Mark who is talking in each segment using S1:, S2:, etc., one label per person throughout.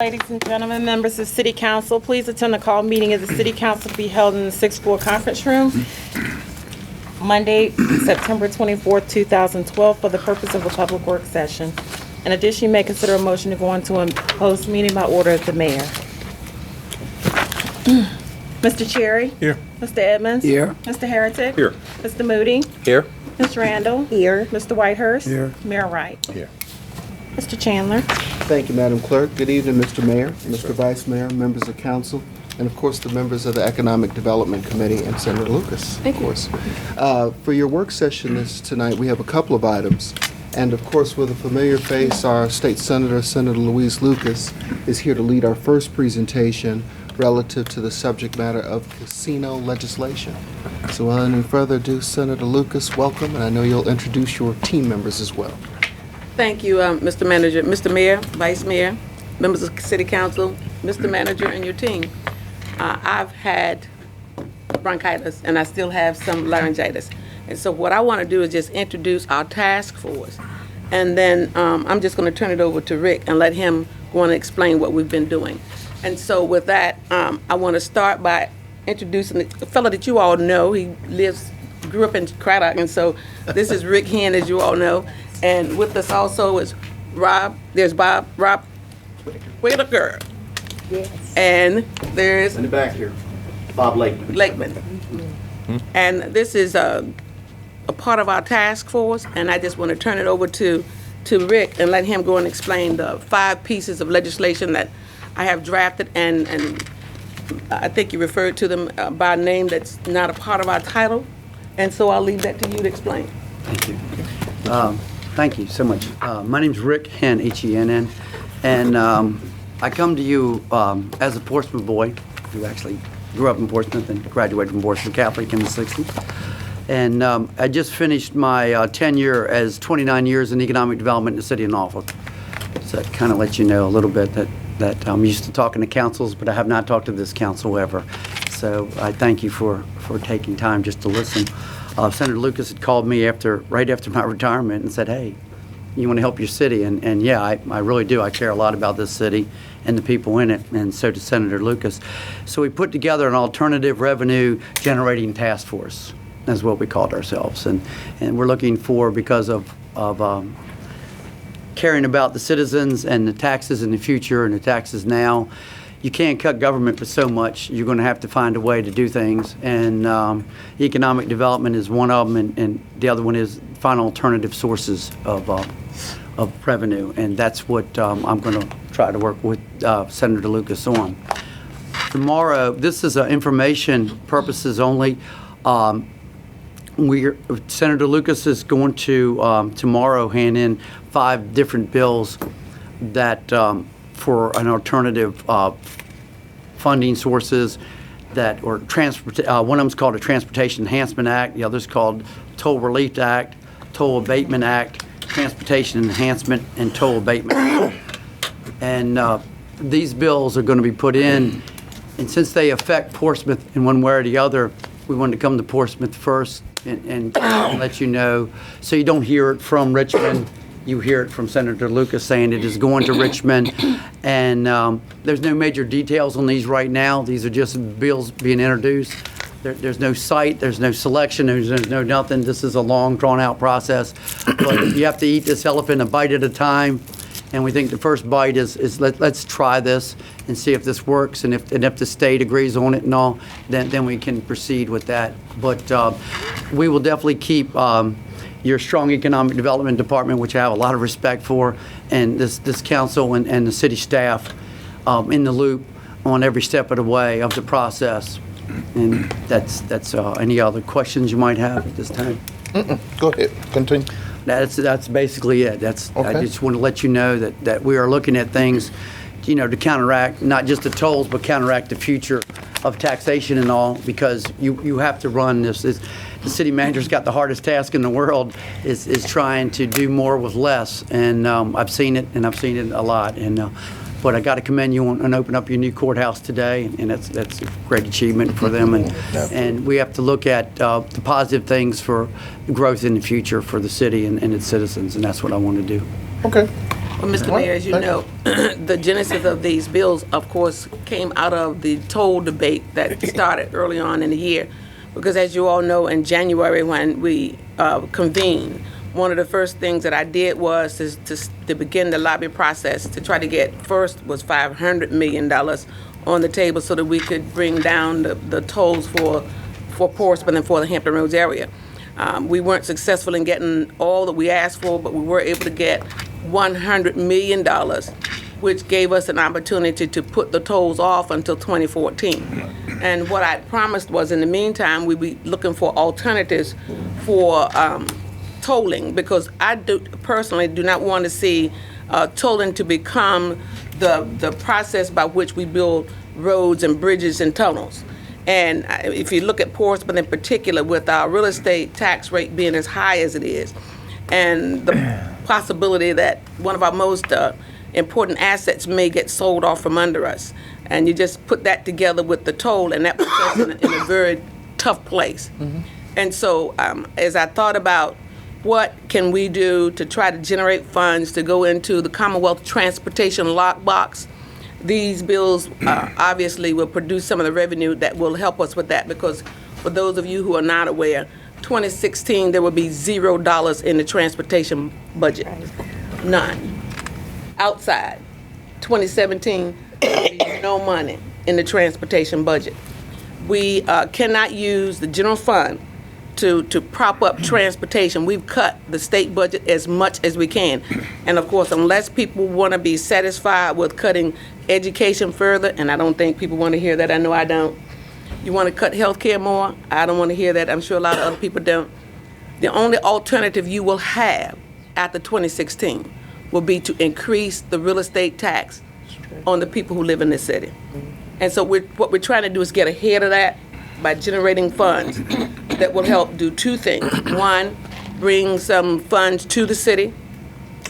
S1: Ladies and gentlemen, members of City Council, please attend the call meeting of the City Council to be held in the 6th floor conference room, Monday, September 24th, 2012, for the purpose of a public work session. In addition, you may consider a motion to go into a closed meeting by order of the mayor. Mr. Cherry?
S2: Here.
S1: Mr. Edmonds?
S3: Here.
S1: Mr. Heretic?
S2: Here.
S1: Mr. Moody?
S2: Here.
S1: Ms. Randall? Here. Mr. Whitehurst?
S3: Here.
S1: Mayor Wright?
S2: Here.
S1: Mr. Chandler?
S4: Thank you, Madam Clerk. Good evening, Mr. Mayor, Mr. Vice Mayor, members of council, and of course, the members of the Economic Development Committee and Senator Lucas, of course. For your work session tonight, we have a couple of items. And of course, with a familiar face, our State Senator, Senator Louise Lucas, is here to lead our first presentation relative to the subject matter of casino legislation. So without any further ado, Senator Lucas, welcome, and I know you'll introduce your team members as well.
S5: Thank you, Mr. Manager, Mr. Mayor, Vice Mayor, members of City Council, Mr. Manager, and your team. I've had bronchitis, and I still have some laryngitis. And so what I want to do is just introduce our task force. And then I'm just going to turn it over to Rick and let him go on and explain what we've been doing. And so with that, I want to start by introducing the fellow that you all know. He grew up in Craddock, and so this is Rick Hen, as you all know. And with us also is Rob. There's Rob Whitaker.
S1: Yes.
S5: And there's
S3: In the back here, Bob Lakeman.
S5: And this is a part of our task force, and I just want to turn it over to Rick and let him go and explain the 5 pieces of legislation that I have drafted, and I think you referred to them by name that's not a part of our title. And so I'll leave that to you to explain.
S3: Thank you. Thank you so much. My name's Rick Hen, Henn, and I come to you as a Portsmouth boy who actually grew up in Portsmouth and graduated from Portsmouth Catholic in the 60s. And I just finished my tenure as 29 years in economic development in the city of Norfolk. So that kind of lets you know a little bit that I'm used to talking to councils, but I have not talked to this council ever. So I thank you for taking time just to listen. Senator Lucas had called me right after my retirement and said, hey, you want to help your city? And yeah, I really do. I care a lot about this city and the people in it, and so does Senator Lucas. So we put together an alternative revenue generating task force. That's what we called ourselves. And we're looking for, because of caring about the citizens and the taxes in the future and the taxes now, you can't cut government for so much. You're going to have to find a way to do things. And economic development is one of them, and the other one is find alternative sources of revenue. And that's what I'm going to try to work with Senator Lucas on. Tomorrow, this is information purposes only. Senator Lucas is going to tomorrow hand in 5 different bills that for an alternative funding sources that, or one of them's called a Transportation Enhancement Act, the other's called Toll Relief Act, Toll Abatement Act, Transportation Enhancement, and Toll Abatement Act. And these bills are going to be put in, and since they affect Portsmouth in one way or the other, we wanted to come to Portsmouth first and let you know, so you don't hear it from Richmond. You hear it from Senator Lucas saying it is going to Richmond, and there's no major details on these right now. These are just bills being introduced. There's no site, there's no selection, there's no nothing. This is a long, drawn-out process, but you have to eat this elephant a bite at a time. And we think the first bite is let's try this and see if this works, and if the state agrees on it and all, then we can proceed with that. But we will definitely keep your strong economic development department, which I have a lot of respect for, and this council and the city staff in the loop on every step of the way of the process. And that's any other questions you might have at this time.
S2: Go ahead. Continue.
S3: That's basically it.
S2: Okay.
S3: I just want to let you know that we are looking at things, to counteract not just the tolls, but counteract the future of taxation and all, because you have to run this. The city manager's got the hardest task in the world is trying to do more with less, and I've seen it, and I've seen it a lot. And but I got to commend you on opening up your new courthouse today, and that's a great achievement for them. And we have to look at the positive things for growth in the future for the city and its citizens, and that's what I want to do.
S2: Okay.
S5: Well, Mr. Mayor, as you know, the genesis of these bills, of course, came out of the toll debate that started early on in the year. Because as you all know, in January when we convened, one of the first things that I did was to begin the lobby process to try to get, first was $500 million on the table so that we could bring down the tolls for Portsmouth and for the Hampton Roads area. We weren't successful in getting all that we asked for, but we were able to get $100 million, which gave us an opportunity to put the tolls off until 2014. And what I promised was, in the meantime, we'd be looking for alternatives for tolling, because I personally do not want to see tolling to become the process by which we build roads and bridges and tunnels. And if you look at Portsmouth in particular, with our real estate tax rate being as high as it is, and the possibility that one of our most important assets may get sold off from under us, and you just put that together with the toll, and that puts us in a very tough place. And so as I thought about what can we do to try to generate funds to go into the Commonwealth Transportation Lockbox, these bills obviously will produce some of the revenue that will help us with that, because for those of you who are not aware, 2016 there will be $0 in the transportation budget. None. Outside. 2017, there will be no money in the transportation budget. We cannot use the general fund to prop up transportation. We've cut the state budget as much as we can. And of course, unless people want to be satisfied with cutting education further, and I don't think people want to hear that, I know I don't. You want to cut health care more? I don't want to hear that. I'm sure a lot of other people don't. The only alternative you will have after 2016 will be to increase the real estate tax on the people who live in this city. And so what we're trying to do is get ahead of that by generating funds that will help do two things. One, bring some funds to the city,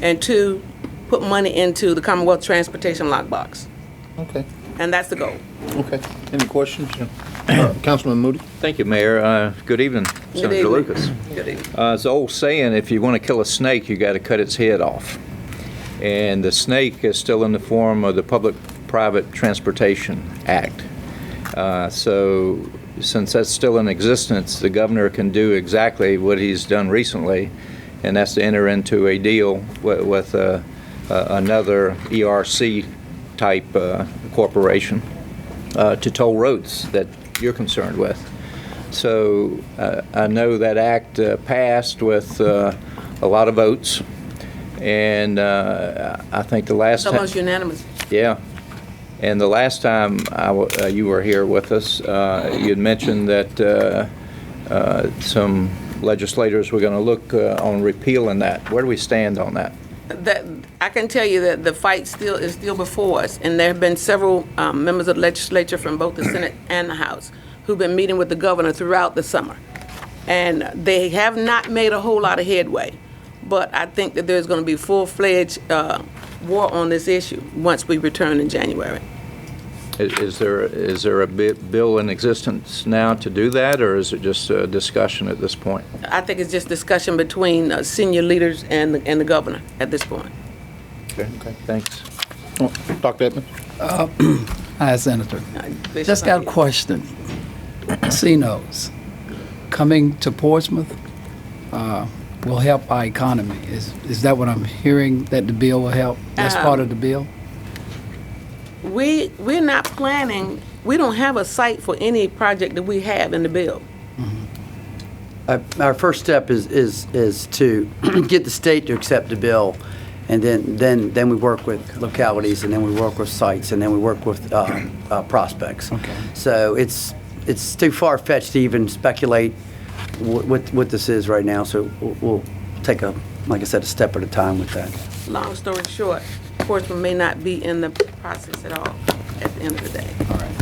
S5: and two, put money into the Commonwealth Transportation Lockbox.
S2: Okay,
S3: And that's the goal.
S2: okay. Any questions? Councilman Moody?
S6: Thank you, Mayor. Good evening,
S5: Good
S6: Senator
S5: evening.
S6: Lucas.
S5: Good evening.
S6: It's an old saying, if you want to kill a snake, you got to cut its head off. And the snake is still in the form of the Public-Private Transportation Act. So since that's still in existence, the governor can do exactly what he's done recently, and that's to enter into a deal with another ERC-type corporation to toll roads that you're concerned with. So I know that act passed with a lot of votes, and I think the last
S5: It's
S6: time...
S5: almost unanimous.
S6: Yeah. And the last time you were here with us, you had mentioned that some legislators were going to look on repealing that. Where do we stand on that?
S5: That I can tell you that the fight is still before us, and there have been several members of the legislature from both the Senate and the House who've been meeting with the governor throughout the summer, and they have not made a whole lot of headway. But I think that there's going to be full-fledged war on this issue once we return in January.
S6: Is there a bill in existence now to do that, or is it just a discussion at this point?
S5: I think it's just discussion between senior leaders and the governor at this point.
S6: Okay. Thanks.
S2: Oh, Dr. Edmonds?
S7: Hi, Senator.
S5: Bishop,
S7: Just got a question. Casinos coming to Portsmouth will help our economy. Is that what I'm hearing, that the bill will help? That's part of the bill?
S5: We're not planning, we don't have a site for any project that we have in the bill.
S3: Our first step is to get the state to accept the bill, and then we work with localities, and then we work with sites, and then we work with prospects.
S7: Okay.
S3: So it's too far-fetched to even speculate what this is right now, so we'll take like I said, a step at a time with that.
S5: Long story short, Portsmouth may not be in the process at all at the end of the day.
S7: All right.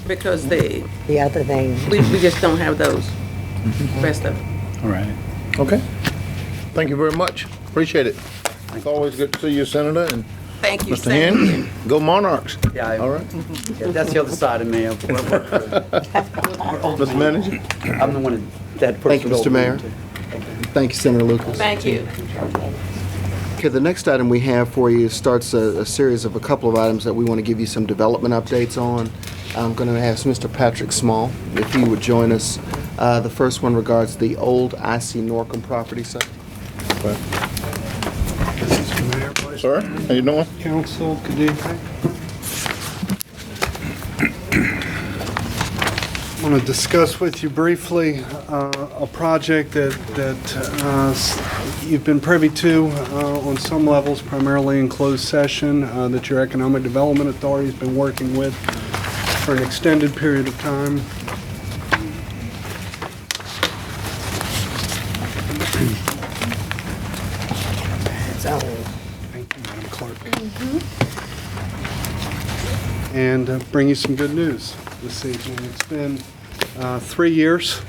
S5: Because the
S8: other thing.
S5: we just don't have those rest of it.
S7: All right.
S2: Okay. Thank you very much. Appreciate it. It's always good to see you, Senator, and
S5: Thank you,
S2: Mr.
S5: Senator.
S2: Hen. Go Monarchs.
S3: Yeah,
S2: All right.
S3: Yeah, that's the other side of me.
S2: Mr. Manager?
S3: I'm the one that puts
S4: Thank you,
S3: it
S4: Mr.
S3: over
S4: Mayor.
S3: into-
S4: Thank you, Senator Lucas.
S5: Thank you.
S4: Okay, the next item we have for you starts a series of a couple of items that we want to give you some development updates on. I'm going to ask Mr. Patrick Small if he would join us. The first one regards the old IC Norcom property site.
S2: Sir, how you doing?
S8: Council, good evening. I want to discuss with you briefly a project that you've been privy to on some levels, primarily in closed session, that your Economic Development Authority has been working with for an extended period of time. Thank you, Madam Clerk. And bring you some good news this evening. It's been 3 years,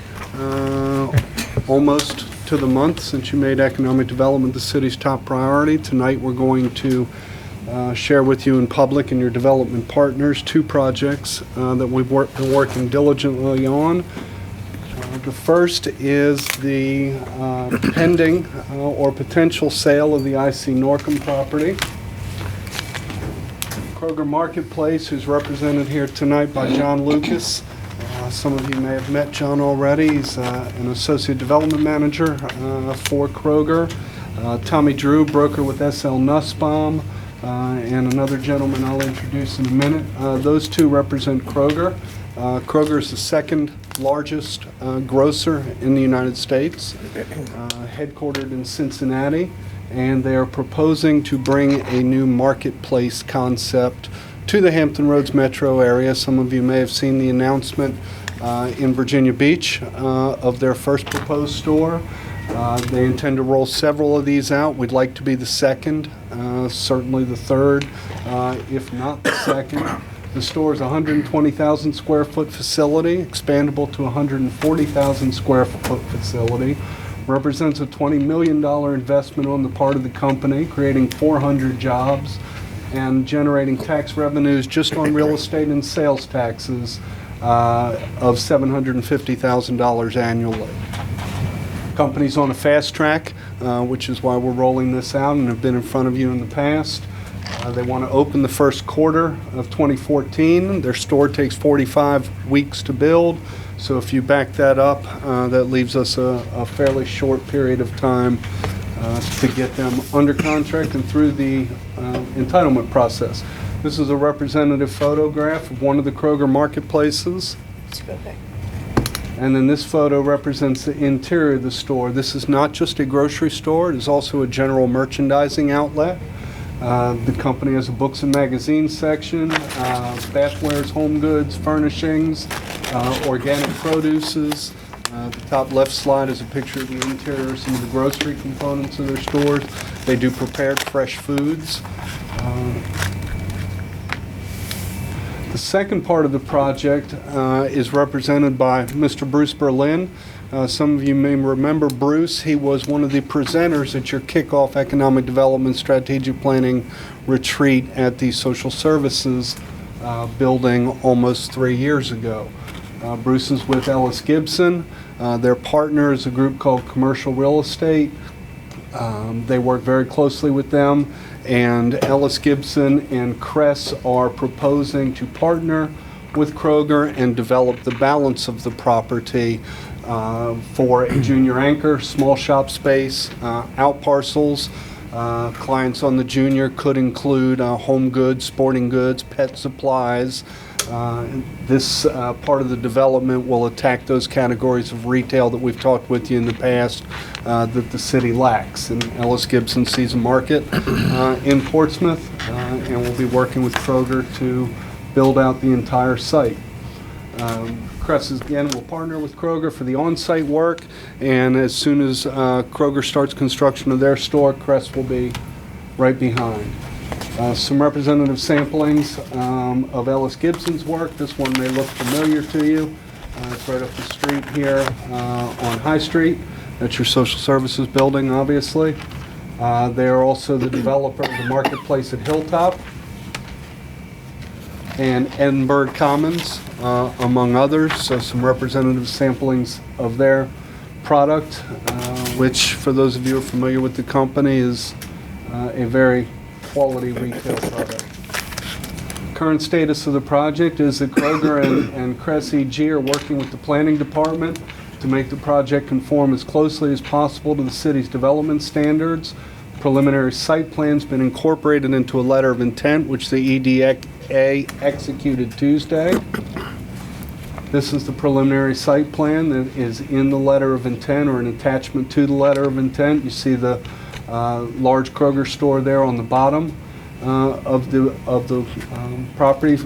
S8: almost to the month, since you made economic development the city's top priority. Tonight we're going to share with you in public and your development partners 2 projects that we've been working diligently on. The first is the pending or potential sale of the IC Norcom property. Kroger Marketplace is represented here tonight by John Lucas. Some of you may have met John already. He's an associate development manager for Kroger. Tommy Drew, broker with SL Nussbaum, and another gentleman I'll introduce in a minute. Those 2 represent Kroger. Kroger is the second largest grocer in the United States, headquartered in Cincinnati, and they are proposing to bring a new marketplace concept to the Hampton Roads metro area. Some of you may have seen the announcement in Virginia Beach of their first proposed store. They intend to roll several of these out. We'd like to be the second, certainly the third, if not the second. The store is a 120,000 square foot facility, expandable to a 140,000 square foot facility. Represents a $20 million investment on the part of the company, creating 400 jobs and generating tax revenues just on real estate and sales taxes of $750,000 annually. Company's on a fast track, which is why we're rolling this out and have been in front of you in the past. They want to open the first quarter of 2014. Their store takes 45 weeks to build. So if you back that up, that leaves us a fairly short period of time to get them under contract and through the entitlement process. This is a representative photograph of one of the Kroger marketplaces. And then this photo represents the interior of the store. This is not just a grocery store, it is also a general merchandising outlet. The company has a books and magazines section, bathwares, home goods, furnishings, organic produces. The top left slide is a picture of the interior of some of the grocery components of their stores. They do prepared fresh foods. The second part of the project is represented by Mr. Bruce Berlin. Some of you may remember Bruce. He was one of the presenters at your kickoff economic development strategic planning retreat at the social services building almost 3 years ago. Bruce is with Ellis Gibson. Their partner is a group called Commercial Real Estate. They work very closely with them, and Ellis Gibson and Cress are proposing to partner with Kroger and develop the balance of the property for a junior anchor, small shop space, out parcels. Clients on the junior could include home goods, sporting goods, pet supplies. This part of the development will attack those categories of retail that we've talked with you in the past that the city lacks. And Ellis Gibson sees a market in Portsmouth, and we'll be working with Kroger to build out the entire site. Cress again will partner with Kroger for the on-site work, and as soon as Kroger starts construction of their store, Cress will be right behind. Some representative samplings of Ellis Gibson's work. This one may look familiar to you. It's right up the street here on High Street. That's your social services building, obviously. They are also the developer of the marketplace at Hilltop and Edinburgh Commons, among others. So some representative samplings of their product, which for those of you who are familiar with the company is a very quality retail product. Current status of the project is that Kroger and Cress EG are working with the planning department to make the project conform as closely as possible to the city's development standards. Preliminary site plan's been incorporated into a letter of intent, which the EDA executed Tuesday. This is the preliminary site plan that is in the letter of intent or an attachment to the letter of intent. You see the large Kroger store there on the bottom of the property,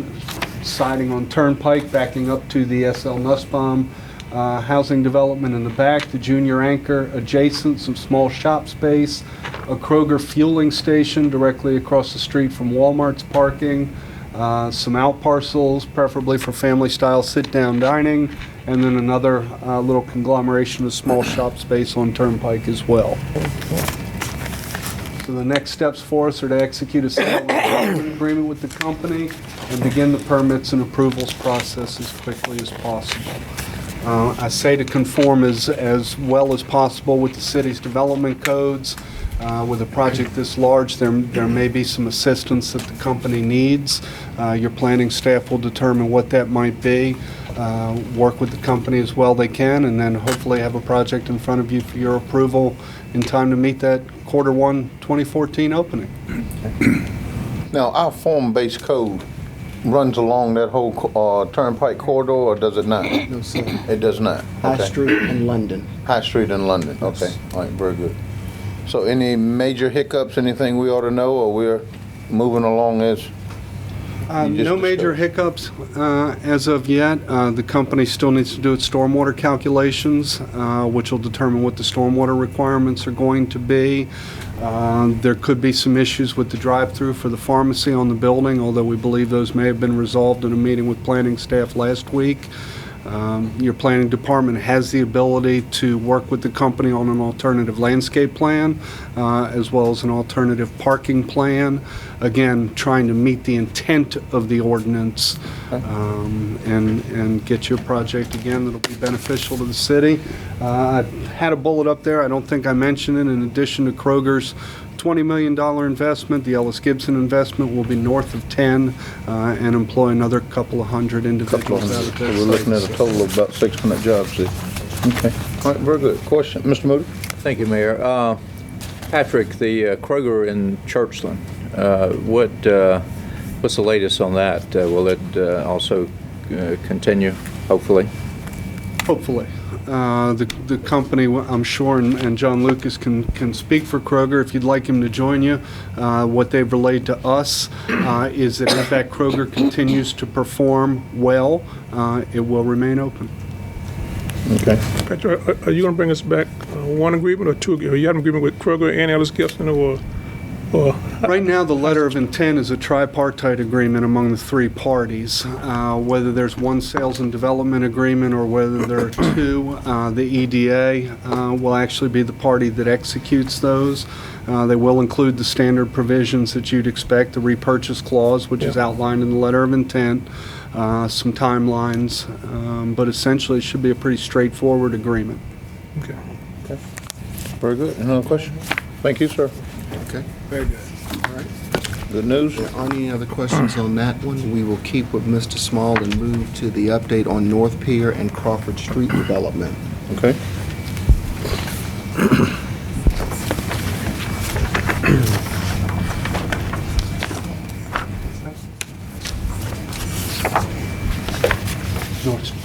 S8: siding on Turnpike, backing up to the SL Nussbaum housing development in the back, the junior anchor adjacent, some small shop space, a Kroger fueling station directly across the street from Walmart's parking, some out parcels, preferably for family-style sit-down dining, and then another little conglomeration of small shop space on Turnpike as well. So the next steps for us are to execute a sale and development agreement with the company and begin the permits and approvals process as quickly as possible. I say to conform as well as possible with the city's development codes. With a project this large, there may be some assistance that the company needs. Your planning staff will determine what that might be, work with the company as well they can, and then hopefully have a project in front of you for your approval in time to meet that Q1 2014 opening.
S2: Now, our form-based code runs along that whole Turnpike corridor, or does it not?
S4: No, sir.
S2: It does not?
S4: High
S2: Okay.
S4: Street in London.
S2: High Street in London, okay. All right, very good. So any major hiccups, anything we ought to know, or we're moving along as? You just
S8: No major
S2: discussed.
S8: hiccups as of yet. The company still needs to do its stormwater calculations, which will determine what the stormwater requirements are going to be. There could be some issues with the drive-through for the pharmacy on the building, although we believe those may have been resolved in a meeting with planning staff last week. Your planning department has the ability to work with the company on an alternative landscape plan, as well as an alternative parking plan. Again, trying to meet the intent of the ordinance and get your project, again, that'll be beneficial to the city. I had a bullet up there. I don't think I mentioned it. In addition to Kroger's $20 million investment, the Ellis Gibson investment will be north of 10 and employ another couple of hundred individuals out of
S2: We're
S8: their
S2: looking at a
S8: sites.
S2: total of about 600 jobs there. Okay, all right, very good. Question, Mr. Moody?
S6: Thank you, Mayor. Patrick, the Kroger in Churchland, what's the latest on that? Will it also continue, hopefully?
S8: Hopefully. The company, I'm sure, and John Lucas can speak for Kroger if you'd like him to join you. What they've relayed to us is that if that Kroger continues to perform well, it will remain open.
S2: Okay.
S9: Patrick, are you going to bring us back one agreement or two? Are you have an agreement with Kroger and Ellis Gibson, or
S8: Right now, the letter of intent is a tripartite agreement among the three parties. Whether there's one sales and development agreement or whether there are two, the EDA will actually be the party that executes those. They will include the standard provisions that you'd expect, the repurchase clause, which is outlined in the letter of intent, some timelines, but essentially it should be a pretty straightforward agreement.
S9: okay?
S2: Very good. Another question? Thank you, sir.
S4: Okay.
S9: Very good.
S2: Good news?
S4: If there aren't any other questions on that one, we will keep with Mr. Small and move to the update on North Pier and Crawford Street development.
S2: Okay.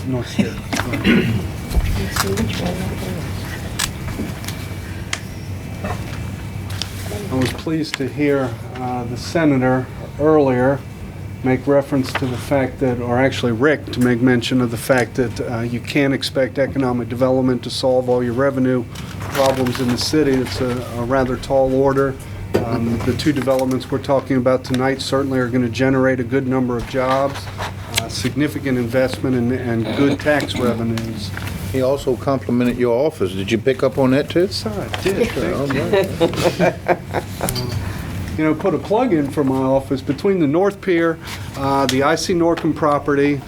S8: North Pier. I was pleased to hear the senator earlier make reference to the fact that, or actually Rick, to make mention of the fact that you can't expect economic development to solve all your revenue problems in the city. It's a rather tall order. The two developments we're talking about tonight certainly are going to generate a good number of jobs, significant investment, and good tax revenues.
S2: He also complimented your office. Did you pick up on that too?
S8: So I did. You know, put a plug in for my office between the North Pier, the IC Norcom property,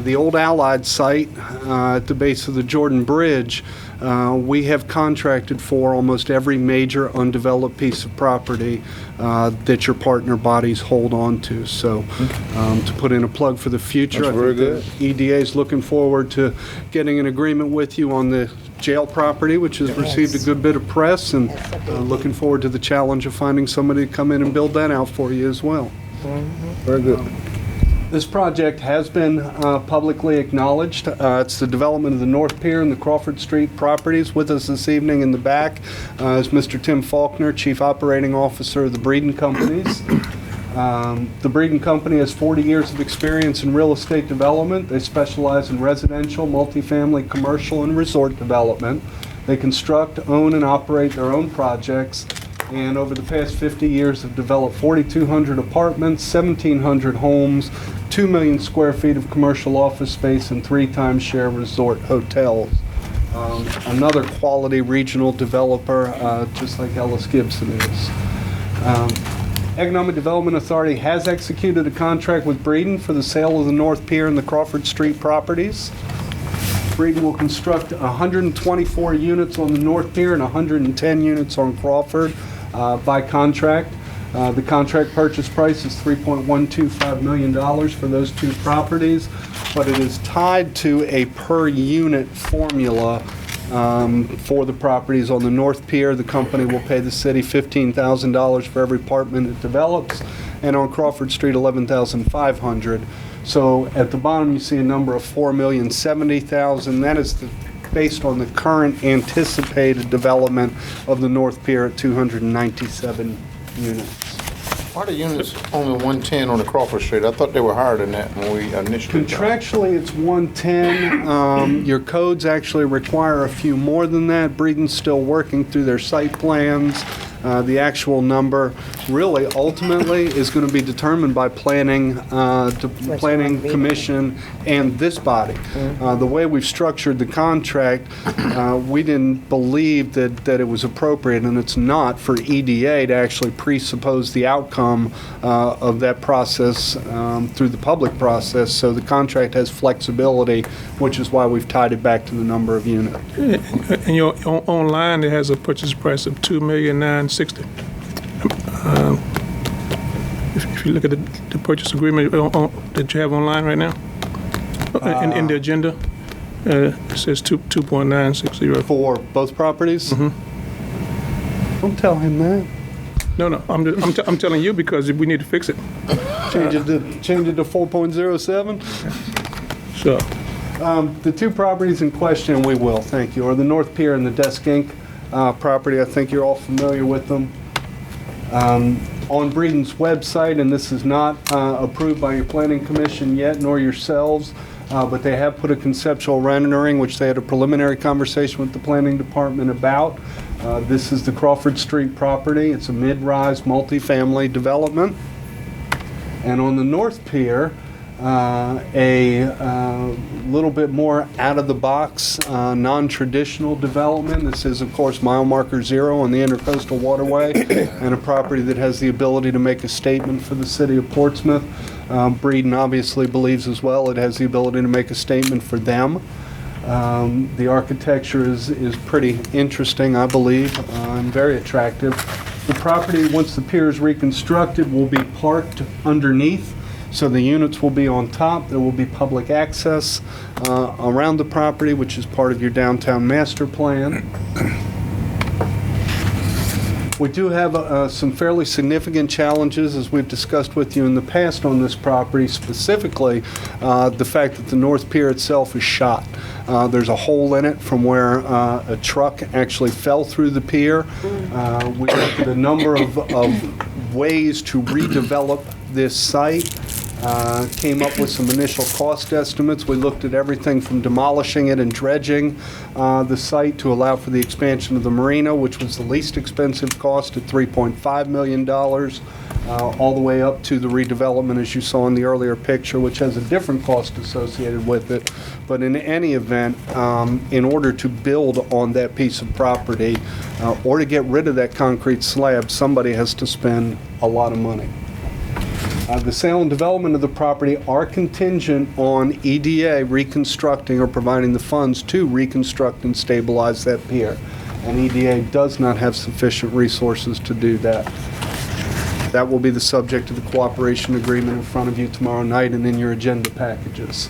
S8: the old Allied site at the base of the Jordan Bridge. we have contracted for almost every major undeveloped piece of property that your partner bodies hold on to. So to put in a plug for the future,
S2: That's
S8: I
S2: very
S8: think the EDA is looking forward to getting an agreement with you on the jail property, which has received a good bit of press, and looking forward to the challenge of finding somebody to come in and build that out for you as well.
S2: Very good.
S8: This project has been publicly acknowledged. It's the development of the North Pier and the Crawford Street properties. With us this evening in the back is Mr. Tim Faulkner, Chief Operating Officer of the Breeden Companies. The Breeden Company has 40 years of experience in real estate development. They specialize in residential, multifamily, commercial, and resort development. They construct, own, and operate their own projects, and over the past 50 years have developed 4,200 apartments, 1,700 homes, 2 million square feet of commercial office space, and 3 timeshare resort hotels. Another quality regional developer, just like Ellis Gibson is. Economic Development Authority has executed a contract with Breeden for the sale of the North Pier and the Crawford Street properties. Breeden will construct 124 units on the North Pier and 110 units on Crawford by contract. The contract purchase price is $3.125 million for those 2 properties, but it is tied to a per unit formula for the properties. On the North Pier, the company will pay the city $15,000 for every apartment it develops, and on Crawford Street, $11,500. So at the bottom, you see a number of $4,070,000. That is based on the current anticipated development of the North Pier at 297 units.
S2: Why are the units only 110 on the Crawford Street? I thought they were higher than that when we initially.
S8: Contractually, it's 110. Your codes actually require a few more than that. Breeden's still working through their site plans. The actual number really ultimately is going to be determined by planning commission and this body. The way we've structured the contract, we didn't believe that it was appropriate, and it's not, for EDA to actually presuppose the outcome of that process through the public process. So the contract has flexibility, which is why we've tied it back to the number of units.
S9: And your online, it has a purchase price of $2,960,000. If you look at the purchase agreement that you have online right now, in the agenda, it says 2.960.
S8: For both properties? Don't tell him that.
S9: No, I'm telling you because we need to fix it.
S8: Change it to 4.07?
S9: So,
S8: The 2 properties in question, we will, thank you, are the North Pier and the Desk Inc. Property. I think you're all familiar with them. On Breeden's website, and this is not approved by your planning commission yet, nor yourselves, but they have put a conceptual rendering, which they had a preliminary conversation with the planning department about. This is the Crawford Street property. It's a mid-rise multifamily development. And on the North Pier, a little bit more out-of-the-box, non-traditional development. This is, of course, mile marker 0 on the Intercoastal Waterway, and a property that has the ability to make a statement for the city of Portsmouth. Breeden obviously believes as well it has the ability to make a statement for them. The architecture is pretty interesting, I believe, and very attractive. The property, once the pier is reconstructed, will be parked underneath. So the units will be on top. There will be public access around the property, which is part of your downtown master plan. We do have some fairly significant challenges, as we've discussed with you in the past on this property, specifically the fact that the North Pier itself is shot. There's a hole in it from where a truck actually fell through the pier. We looked at a number of ways to redevelop this site. Came up with some initial cost estimates. We looked at everything from demolishing it and dredging the site to allow for the expansion of the marina, which was the least expensive cost at $3.5 million, all the way up to the redevelopment, as you saw in the earlier picture, which has a different cost associated with it. But in any event, in order to build on that piece of property or to get rid of that concrete slab, somebody has to spend a lot of money. The sale and development of the property are contingent on EDA reconstructing or providing the funds to reconstruct and stabilize that pier. And EDA does not have sufficient resources to do that. That will be the subject of the cooperation agreement in front of you tomorrow night and in your agenda packages.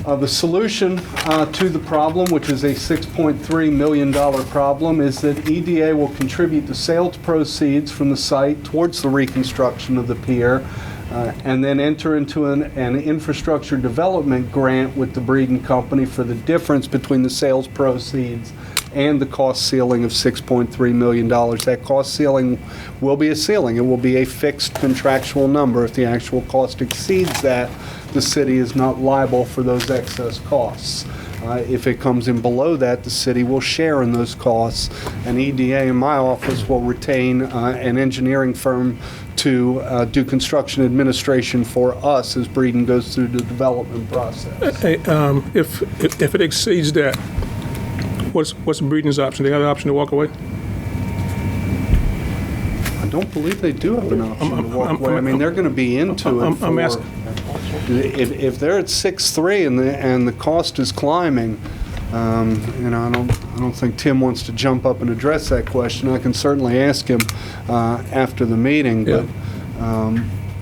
S8: The solution to the problem, which is a $6.3 million problem, is that EDA will contribute the sales proceeds from the site towards the reconstruction of the pier, and then enter into an infrastructure development grant with the Breeden Company for the difference between the sales proceeds and the cost ceiling of $6.3 million. That cost ceiling will be a ceiling. It will be a fixed contractual number. If the actual cost exceeds that, the city is not liable for those excess costs. If it comes in below that, the city will share in those costs, and EDA in my office will retain an engineering firm to do construction administration for us as Breeden goes through the development process.
S9: Hey, if it exceeds that, what's Breeden's option? They have the option to walk away?
S8: I don't believe they do have an option to walk away. I mean, they're going to be into it
S9: I'm asking.
S8: If they're at 6.3 and the cost is climbing, I don't think Tim wants to jump up and address that question. I can certainly ask him after the meeting, but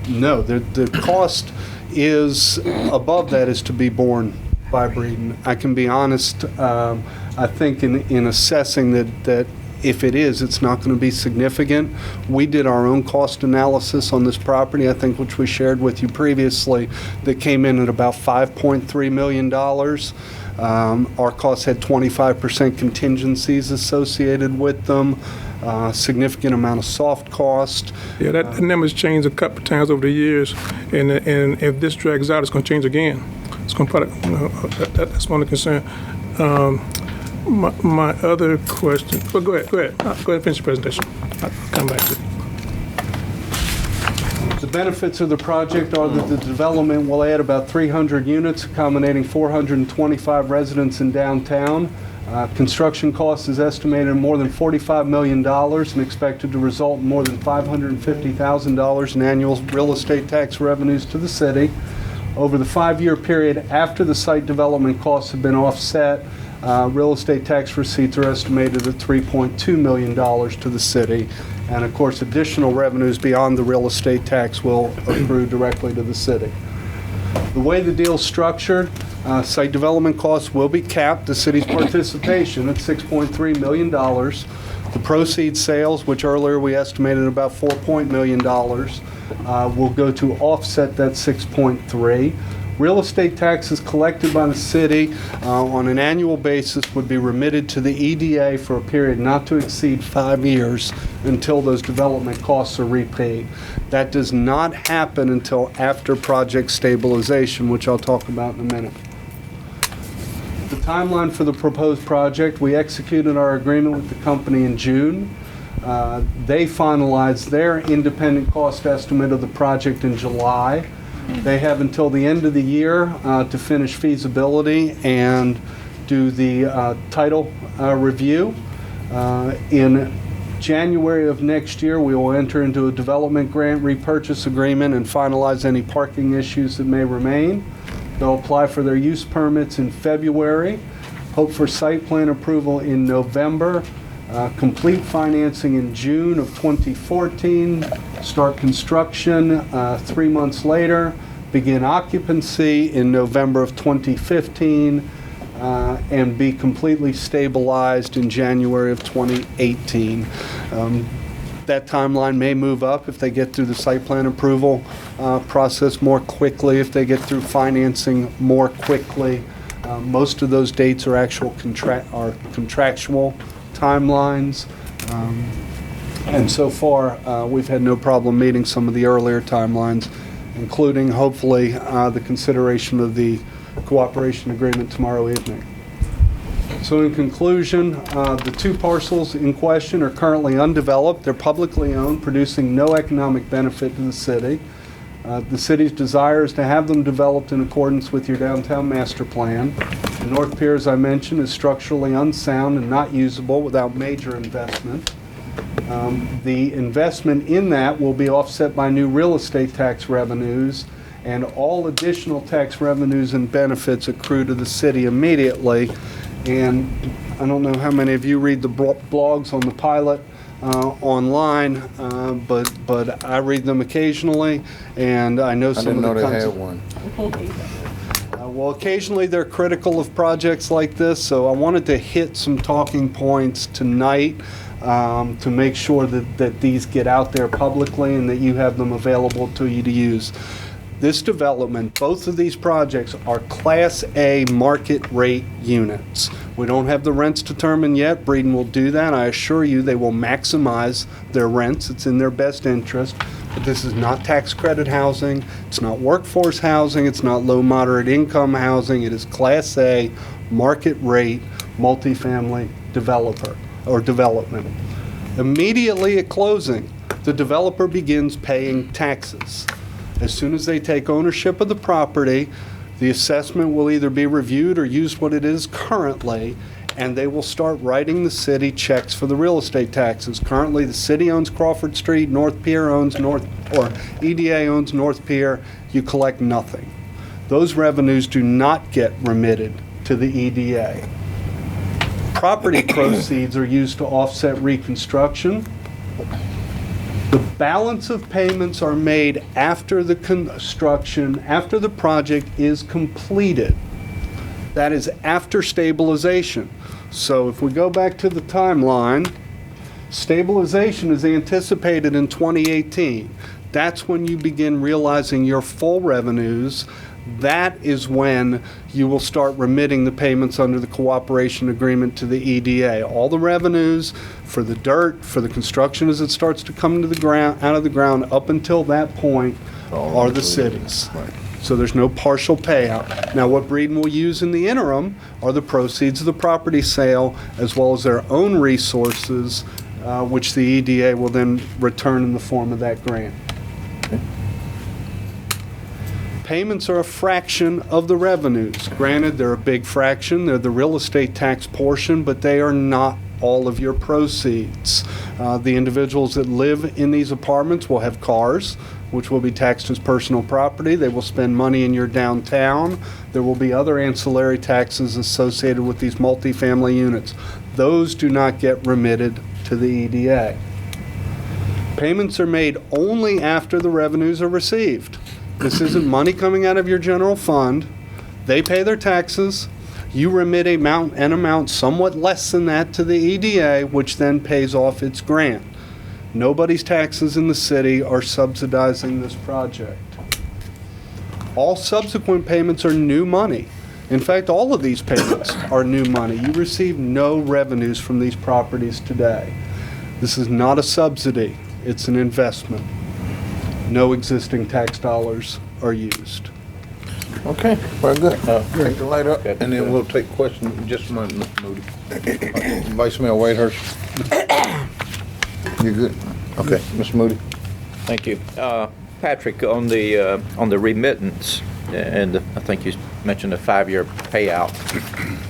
S8: no, the cost is above that is to be borne by Breeden. I can be honest. I think in assessing that if it is, it's not going to be significant. We did our own cost analysis on this property, I think, which we shared with you previously, that came in at about $5.3 million. Our costs had 25% contingencies associated with them, significant amount of soft cost.
S9: Yeah, that number's changed a couple of times over the years, and if this drags out, it's going to change again. It's going to probably, that's one of the concern. My other question, well, go ahead and finish your presentation. I'll come back to it.
S8: The benefits of the project are that the development will add about 300 units, accommodating 425 residents in downtown. Construction cost is estimated at more than $45 million and expected to result in more than $550,000 in annual real estate tax revenues to the city. Over the 5-year period after the site development costs have been offset, real estate tax receipts are estimated at $3.2 million to the city. And of course, additional revenues beyond the real estate tax will accrue directly to the city. The way the deal's structured, site development costs will be capped, the city's participation at $6.3 million. The proceeds sales, which earlier we estimated about $4 million, will go to offset that 6.3. Real estate taxes collected by the city on an annual basis would be remitted to the EDA for a period not to exceed 5 years until those development costs are repaid. That does not happen until after project stabilization, which I'll talk about in a minute. The timeline for the proposed project, we executed our agreement with the company in June. They finalized their independent cost estimate of the project in July. They have until the end of the year to finish feasibility and do the title review. In January of next year, we will enter into a development grant repurchase agreement and finalize any parking issues that may remain. They'll apply for their use permits in February, hope for site plan approval in November, complete financing in June of 2014, start construction 3 months later, begin occupancy in November of 2015, and be completely stabilized in January of 2018. That timeline may move up if they get through the site plan approval process more quickly, if they get through financing more quickly. Most of those dates are contractual timelines, and so far we've had no problem meeting some of the earlier timelines, including hopefully the consideration of the cooperation agreement tomorrow evening. So in conclusion, the 2 parcels in question are currently undeveloped. They're publicly owned, producing no economic benefit to the city. The city's desire is to have them developed in accordance with your downtown master plan. The North Pier, as I mentioned, is structurally unsound and not usable without major investment. The investment in that will be offset by new real estate tax revenues, and all additional tax revenues and benefits accrue to the city immediately. And I don't know how many of you read the blogs on the pilot online, but I read them occasionally, and I know
S2: I
S8: some
S2: didn't
S8: of
S2: know
S8: the
S2: they
S8: kinds
S2: had
S8: of...
S2: one.
S8: Well, occasionally they're critical of projects like this, so I wanted to hit some talking points tonight to make sure that these get out there publicly and that you have them available to you to use. This development, both of these projects are Class A market rate units. We don't have the rents determined yet. Breeden will do that. I assure you they will maximize their rents. It's in their best interest. But this is not tax credit housing. It's not workforce housing. It's not low moderate income housing. It is Class A market rate multifamily developer or development. Immediately at closing, the developer begins paying taxes. As soon as they take ownership of the property, the assessment will either be reviewed or used what it is currently, and they will start writing the city checks for the real estate taxes. Currently, the city owns Crawford Street, North Pier owns EDA owns North Pier. You collect nothing. Those revenues do not get remitted to the EDA. Property proceeds are used to offset reconstruction. The balance of payments are made after the construction, after the project is completed. That is after stabilization. So if we go back to the timeline, stabilization is anticipated in 2018. That's when you begin realizing your full revenues. That is when you will start remitting the payments under the cooperation agreement to the EDA. All the revenues for the dirt, for the construction as it starts to come to the ground, out of the ground, up until that point are the cities.
S2: Right.
S8: So there's no partial payout. Now, what Breeden will use in the interim are the proceeds of the property sale as well as their own resources, which the EDA will then return in the form of that grant. Payments are a fraction of the revenues. Granted, they're a big fraction. They're the real estate tax portion, but they are not all of your proceeds. The individuals that live in these apartments will have cars, which will be taxed as personal property. They will spend money in your downtown. There will be other ancillary taxes associated with these multifamily units. Those do not get remitted to the EDA. Payments are made only after the revenues are received. This isn't money coming out of your general fund. They pay their taxes. You remit an amount somewhat less than that to the EDA, which then pays off its grant. Nobody's taxes in the city are subsidizing this project. All subsequent payments are new money. In fact, all of these payments are new money. You receive no revenues from these properties today. This is not a subsidy. It's an investment. No existing tax dollars are used.
S2: Okay, very good. Take the light up, and then we'll take questions in just a moment, Mr. Moody. Vice Mayor Whitehurst. You good? Okay, Mr. Moody.
S6: Thank you. Patrick, on the remittance, and I think you mentioned a 5-year payout,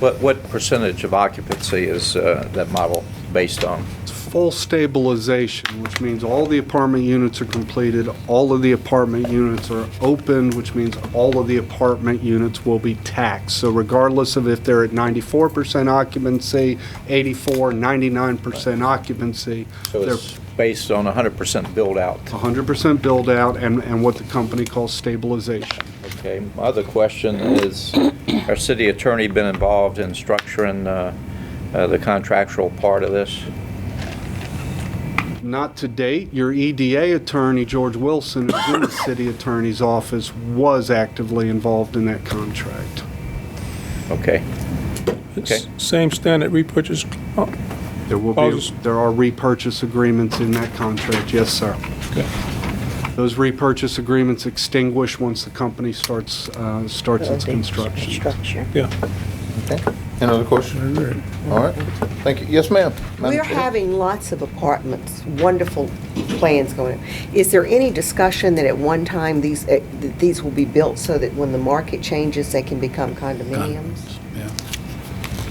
S6: what percentage of occupancy is that model based on?
S8: Full stabilization, which means all the apartment units are completed, all of the apartment units are opened, which means all of the apartment units will be taxed. So regardless of if they're at 94% occupancy, 84, 99% occupancy,
S6: So
S8: they're
S6: it's based on 100% build out.
S8: 100% build out and what the company calls stabilization.
S6: Okay, my other question is, our city attorney been involved in structuring the contractual part of this?
S8: Not to date. Your EDA attorney, George Wilson, who's in the city attorney's office, was actively involved in that contract.
S6: Okay. Okay.
S9: Same standard repurchase.
S8: There will be,
S9: Clauses.
S8: there are repurchase agreements in that contract, yes, sir.
S9: Okay.
S8: Those repurchase agreements extinguish once the company starts its construction.
S9: Yeah.
S2: Okay. Any other questions? All right. Thank you. Yes, ma'am.
S10: We're
S2: Madam Chair.
S10: having lots of apartments, wonderful plans going on. Is there any discussion that at one time these will be built so that when the market changes, they can become condominiums?
S7: Yeah.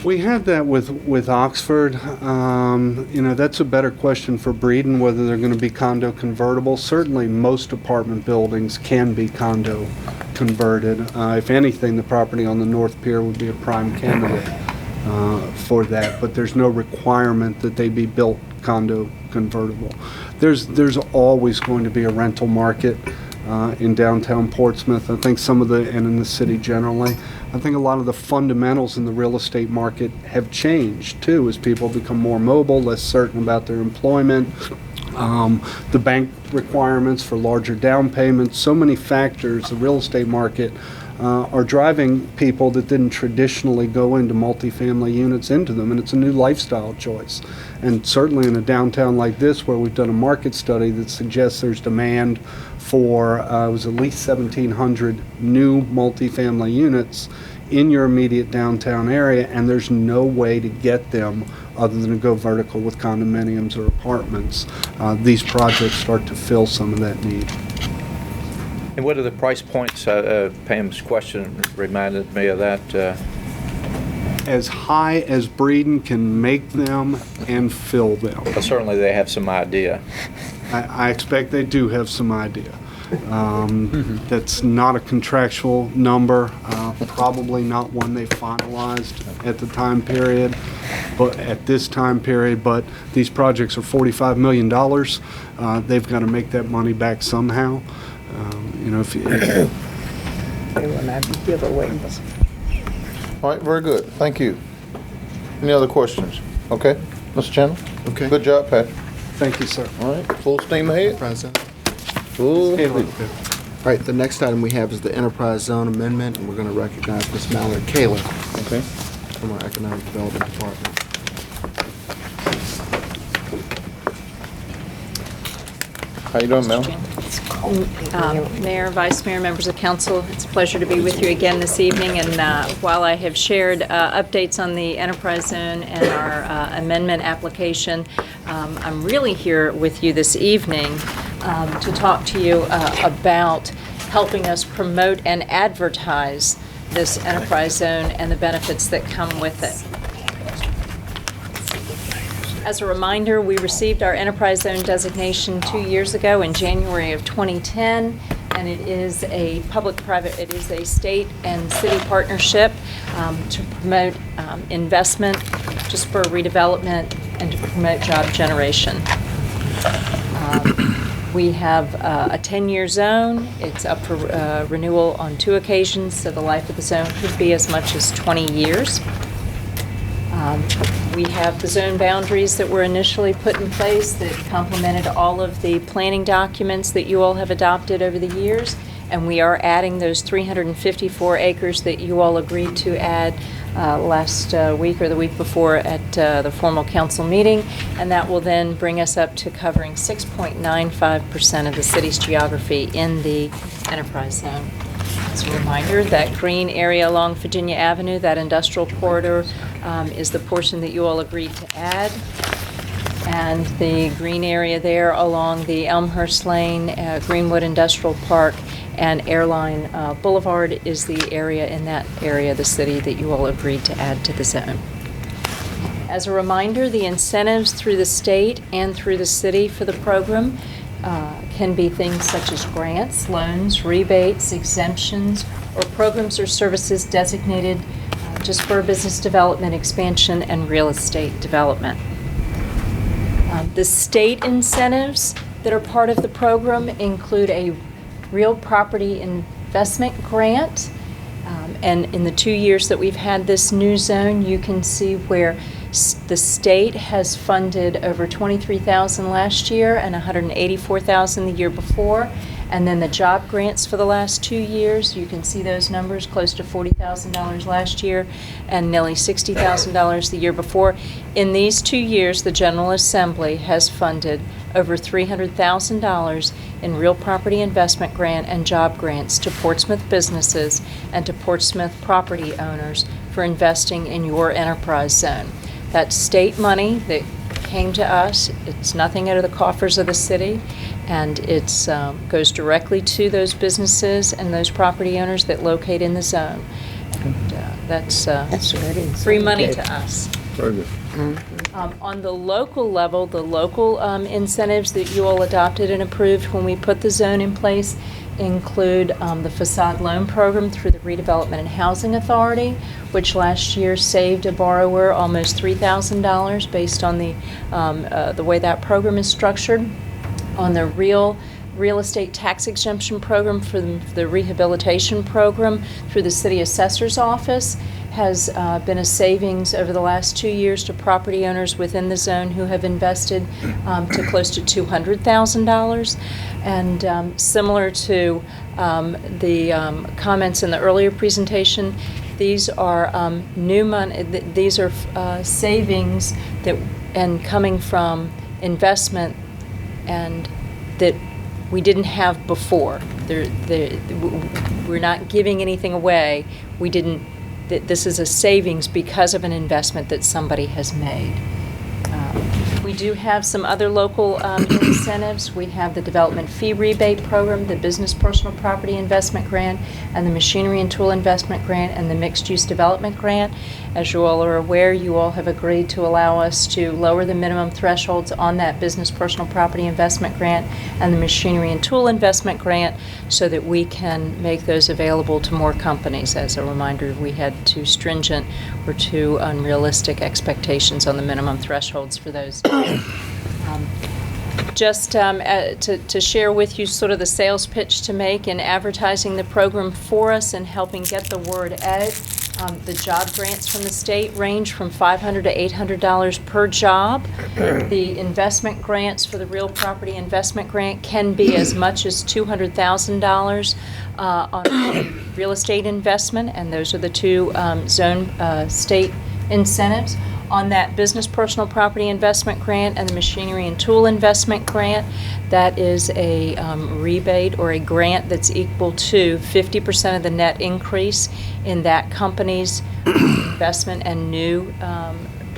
S8: We had that with Oxford. That's a better question for Breeden, whether they're going to be condo convertible. Certainly, most apartment buildings can be condo converted. If anything, the property on the North Pier would be a prime candidate for that, but there's no requirement that they be built condo convertible. There's always going to be a rental market in downtown Portsmouth. I think and in the city generally. I think a lot of the fundamentals in the real estate market have changed too, as people become more mobile, less certain about their employment, the bank requirements for larger down payments. So many factors, the real estate market are driving people that didn't traditionally go into multifamily units into them, and it's a new lifestyle choice. And certainly in a downtown like this, where we've done a market study that suggests there's demand for it was at least 1,700 new multifamily units in your immediate downtown area, and there's no way to get them other than to go vertical with condominiums or apartments. These projects start to fill some of that need.
S6: And what are the price points? Pam's question reminded me of that.
S8: As high as Breeden can make them and fill them.
S6: Well, certainly they have some idea.
S8: I expect they do have some idea. That's not a contractual number, probably not one they finalized at the time period, but at this time period, but these projects are $45 million. They've got to make that money back somehow. If you...
S10: They will not be giveaways.
S2: All right, very good. Thank you. Any other questions? Okay, Mr. Chandler?
S4: Okay.
S2: Good job, Patrick.
S8: Thank you, sir.
S2: All right, full steam ahead.
S4: President.
S2: Full
S8: Hey,
S2: speed.
S4: All right, the next item we have is the Enterprise Zone Amendment, and we're going to recognize Ms. Mallory Kaler
S2: Okay.
S4: from our Economic Development Department.
S2: How you doing, Mel?
S11: Mayor, Vice Mayor, members of council, it's a pleasure to be with you again this evening. And while I have shared updates on the Enterprise Zone and our amendment application, I'm really here with you this evening to talk to you about helping us promote and advertise this Enterprise Zone and the benefits that come with it. As a reminder, we received our Enterprise Zone designation 2 years ago in January of 2010, and it is a it is a state and city partnership to promote investment, to spur redevelopment, and to promote job generation. We have a 10-year zone. It's up for renewal on 2 occasions, so the life of the zone could be as much as 20 years. We have the zone boundaries that were initially put in place that complemented all of the planning documents that you all have adopted over the years, and we are adding those 354 acres that you all agreed to add last week or the week before at the formal council meeting, and that will then bring us up to covering 6.95% of the city's geography in the Enterprise Zone. As a reminder, that green area along Virginia Avenue, that industrial corridor, is the portion that you all agreed to add. And the green area there along the Elmhurst Lane, Greenwood Industrial Park, and Airline Boulevard is the area in that area of the city that you all agreed to add to the zone. As a reminder, the incentives through the state and through the city for the program can be things such as grants, loans, rebates, exemptions, or programs or services designated just for business development, expansion, and real estate development. The state incentives that are part of the program include a real property investment grant. And in the 2 years that we've had this new zone, you can see where the state has funded over $23,000 last year and $184,000 the year before. And then the job grants for the last 2 years, you can see those numbers, close to $40,000 last year and nearly $60,000 the year before. In these 2 years, the General Assembly has funded over $300,000 in real property investment grant and job grants to Portsmouth businesses and to Portsmouth property owners for investing in your Enterprise Zone. That's state money that came to us. It's nothing out of the coffers of the city, and it goes directly to those businesses and those property owners that locate in the zone. And that's
S10: That's good.
S11: free money to us.
S2: Very good.
S11: On the local level, the local incentives that you all adopted and approved when we put the zone in place include the facade loan program through the Redevelopment and Housing Authority, which last year saved a borrower almost $3,000 based on the way that program is structured. On the real estate tax exemption program for the rehabilitation program through the city assessor's office has been a savings over the last 2 years to property owners within the zone who have invested to close to $200,000. And similar to the comments in the earlier presentation, these are new money. These are savings that and coming from investment and that we didn't have before. We're not giving anything away. This is a savings because of an investment that somebody has made. We do have some other local incentives. We have the development fee rebate program, the business personal property investment grant, and the machinery and tool investment grant, and the mixed use development grant. As you all are aware, you all have agreed to allow us to lower the minimum thresholds on that business personal property investment grant and the machinery and tool investment grant so that we can make those available to more companies. As a reminder, we had too stringent or too unrealistic expectations on the minimum thresholds for those. Just to share with you sort of the sales pitch to make in advertising the program for us and helping get the word out. The job grants from the state range from $500 to $800 per job. The investment grants for the real property investment grant can be as much as $200,000 on real estate investment, and those are the two zone state incentives. On that business personal property investment grant and the machinery and tool investment grant, that is a rebate or a grant that's equal to 50% of the net increase in that company's investment and new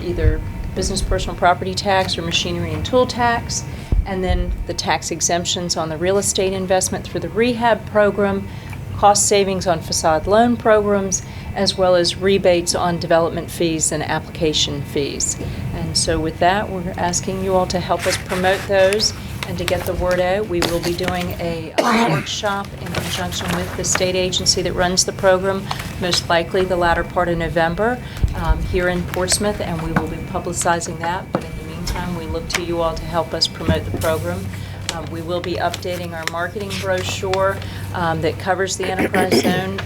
S11: either business personal property tax or machinery and tool tax. And then the tax exemptions on the real estate investment through the rehab program, cost savings on facade loan programs, as well as rebates on development fees and application fees. And so with that, we're asking you all to help us promote those and to get the word out. We will be doing a workshop in conjunction with the state agency that runs the program, most likely the latter part of November here in Portsmouth, and we will be publicizing that. But in the meantime, we look to you all to help us promote the program. We will be updating our marketing brochure that covers the enterprise zone.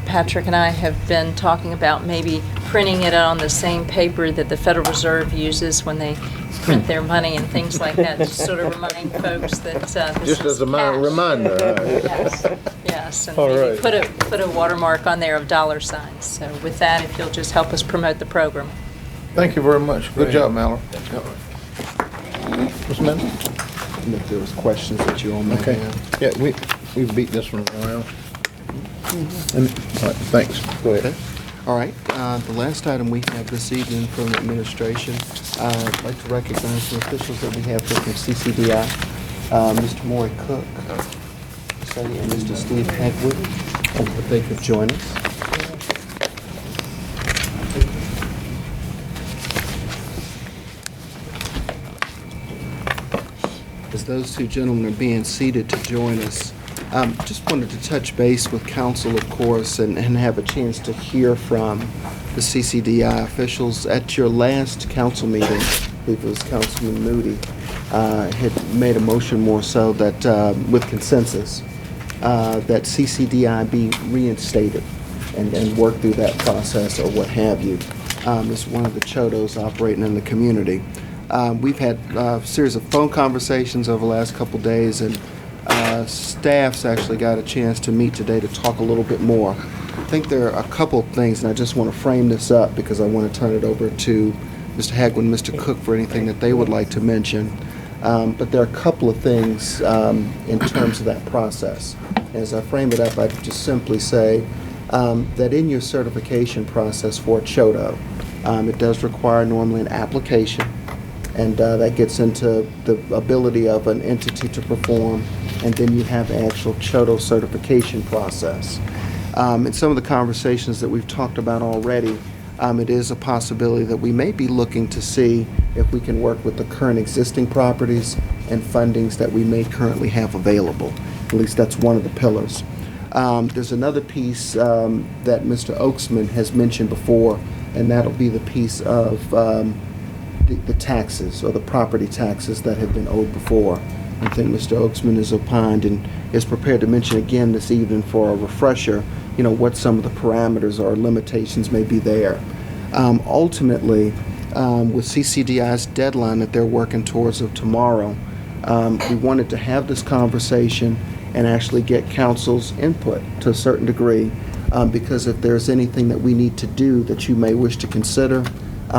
S11: Patrick and I have been talking about maybe printing it on the same paper that the Federal Reserve uses when they print their money and things like that, to sort of remind folks that this
S2: Just
S11: is
S2: as a reminder.
S11: Yes, yes, and
S2: All
S11: maybe
S2: right.
S11: put a watermark on there of dollar signs. So with that, if you'll just help us promote the program.
S2: Thank you very much. Good job, Mallory. Ms. Mendel?
S4: And if there was questions that you all may
S2: Okay.
S4: have.
S2: Yeah, we beat this one around. And, all right, thanks. Go ahead.
S4: All right, the last item we have this evening from administration, I'd like to recognize some officials that we have here from CCDI, Mr. Maury Cook, and Mr. Steve Hagwood, if they could join us. As those two gentlemen are being seated to join us, just wanted to touch base with council, of course, and have a chance to hear from the CCDI officials. At your last council meeting, I believe it was Councilman Moody, had made a motion more so that, with consensus, that CCDI be reinstated and work through that process or what have you. It's one of the chodos operating in the community. We've had a series of phone conversations over the last couple days, and staff's actually got a chance to meet today to talk a little bit more. I think there are a couple of things, and I just want to frame this up because I want to turn it over to Mr. Hagwood and Mr. Cook for anything that they would like to mention. But there are a couple of things in terms of that process. As I frame it up, I'd just simply say that in your certification process for a CHODO, it does require normally an application, and that gets into the ability of an entity to perform, and then you have the actual CHODO certification process. In some of the conversations that we've talked about already, it is a possibility that we may be looking to see if we can work with the current existing properties and fundings that we may currently have available. At least that's one of the pillars. There's another piece that Mr. Oaksman has mentioned before, and that'll be the piece of the taxes or the property taxes that have been owed before. I think Mr. Oaksman is opined and is prepared to mention again this evening for a refresher, what some of the parameters or limitations may be there. Ultimately, with CCDI's deadline that they're working towards of tomorrow, we wanted to have this conversation and actually get council's input to a certain degree, because if there's anything that we need to do that you may wish to consider,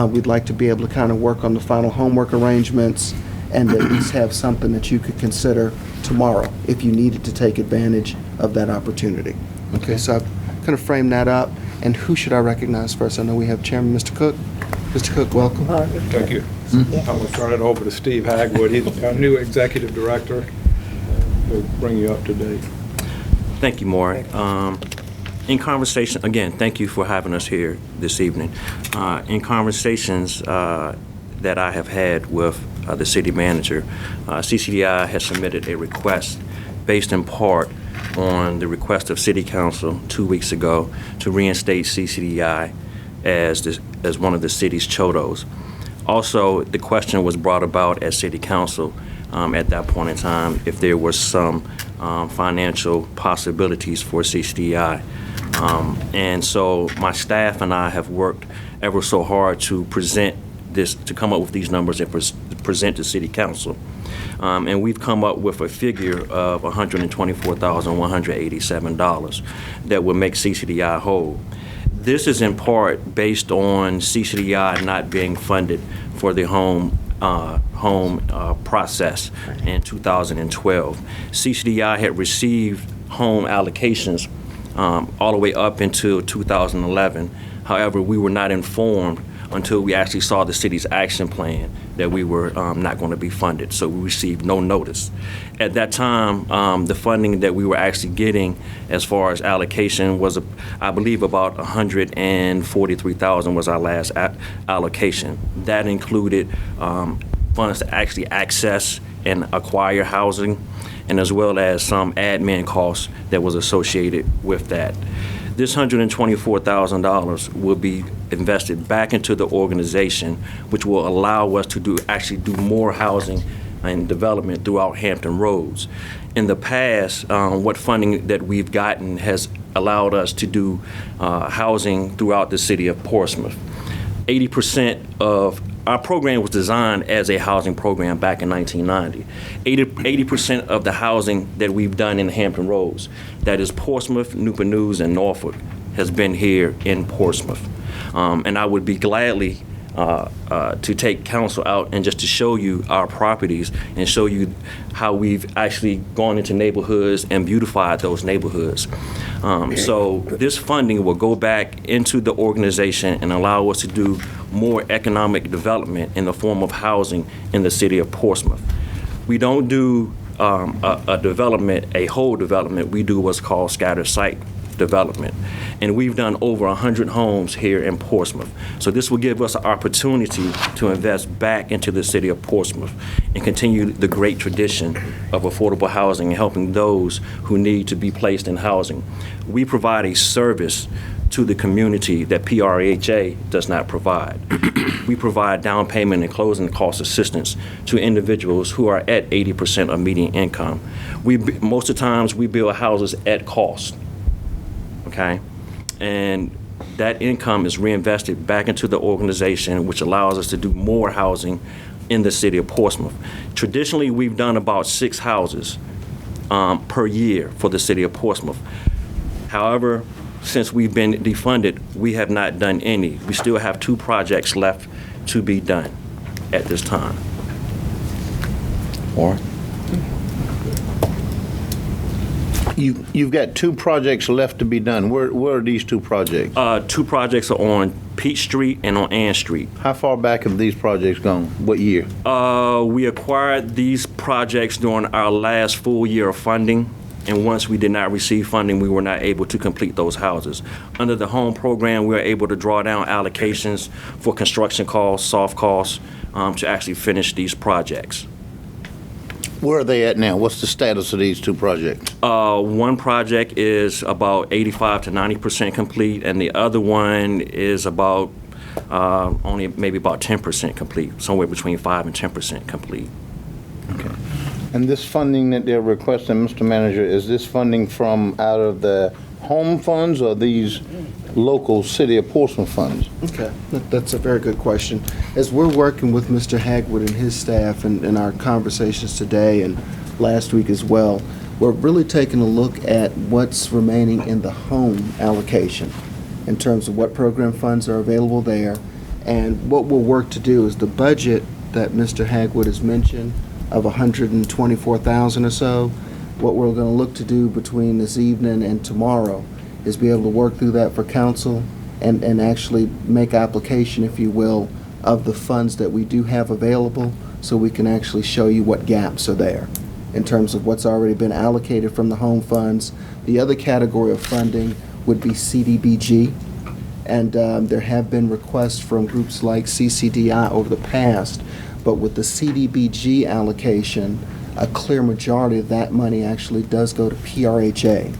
S4: we'd like to be able to kind of work on the final homework arrangements and at least have something that you could consider tomorrow if you needed to take advantage of that opportunity. Okay, so I've kind of framed that up. And who should I recognize first? I know we have Chairman Mr. Cook. Mr. Cook, welcome.
S12: Thank you. I'm going to turn it over to Steve Hagwood. He's our new executive director. We'll bring you up to date.
S13: Thank you, Maury. In conversation, again, thank you for having us here this evening. In conversations that I have had with the city manager, CCDI has submitted a request based in part on the request of City Council 2 weeks ago to reinstate CCDI as one of the city's CHODOs. Also, the question was brought about at City Council at that point in time if there were some financial possibilities for CCDI. And so my staff and I have worked ever so hard to come up with these numbers and present to City Council. And we've come up with a figure of $124,187 that would make CCDI whole. This is in part based on CCDI not being funded for the home process in 2012. CCDI had received home allocations all the way up until 2011. However, we were not informed until we actually saw the city's action plan that we were not going to be funded. So we received no notice. At that time, the funding that we were actually getting as far as allocation was, I believe, about $143,000 was our last allocation. That included funds to actually access and acquire housing, and as well as some admin costs that was associated with that. This $124,000 will be invested back into the organization, which will allow us to do more housing and development throughout Hampton Roads. In the past, what funding that we've gotten has allowed us to do housing throughout the city of Portsmouth. 80% of our program was designed as a housing program back in 1990. 80% of the housing that we've done in Hampton Roads, that is Portsmouth, Newport News, and Norfolk, has been here in Portsmouth. And I would be gladly to take council out and just to show you our properties and show you how we've actually gone into neighborhoods and beautified those neighborhoods. So this funding will go back into the organization and allow us to do more economic development in the form of housing in the city of Portsmouth. We don't do a development, a whole development. We do what's called scattered site development. And we've done over 100 homes here in Portsmouth. So this will give us an opportunity to invest back into the city of Portsmouth and continue the great tradition of affordable housing and helping those who need to be placed in housing. We provide a service to the community that PRHA does not provide. We provide down payment and closing cost assistance to individuals who are at 80% of median income. Most of the times we build houses at cost. Okay, and that income is reinvested back into the organization, which allows us to do more housing in the city of Portsmouth. Traditionally, we've done about 6 houses per year for the city of Portsmouth. However, since we've been defunded, we have not done any. We still have 2 projects left to be done at this time.
S2: Warren? You've got 2 projects left to be done. Where are these 2 projects?
S13: 2 projects are on Peach Street and on Ann Street.
S2: How far back have these projects gone? What year?
S13: We acquired these projects during our last full year of funding and once we did not receive funding, we were not able to complete those houses. Under the home program, we were able to draw down allocations for construction costs, soft costs, to actually finish these projects.
S2: Where are they at now? What's the status of these two projects?
S13: One project is about 85 to 90% complete, and the other one is about only maybe about 10% complete, somewhere between 5 and 10% complete.
S2: Okay. And this funding that they're requesting, Mr. Manager, is this funding from out of the home funds or these local City of Portsmouth funds?
S4: Okay, that's a very good question. As we're working with Mr. Hagwood and his staff in our conversations today and last week as well, we're really taking a look at what's remaining in the home allocation in terms of what program funds are available there. And what we'll work to do is the budget that Mr. Hagwood has mentioned of $124,000 or so, what we're going to look to do between this evening and tomorrow is be able to work through that for council and actually make application, if you will, of the funds that we do have available so we can actually show you what gaps are there in terms of what's already been allocated from the home funds. The other category of funding would be CDBG, and there have been requests from groups like CCDI over the past, but with the CDBG allocation, a clear majority of that money actually does go to PRHA.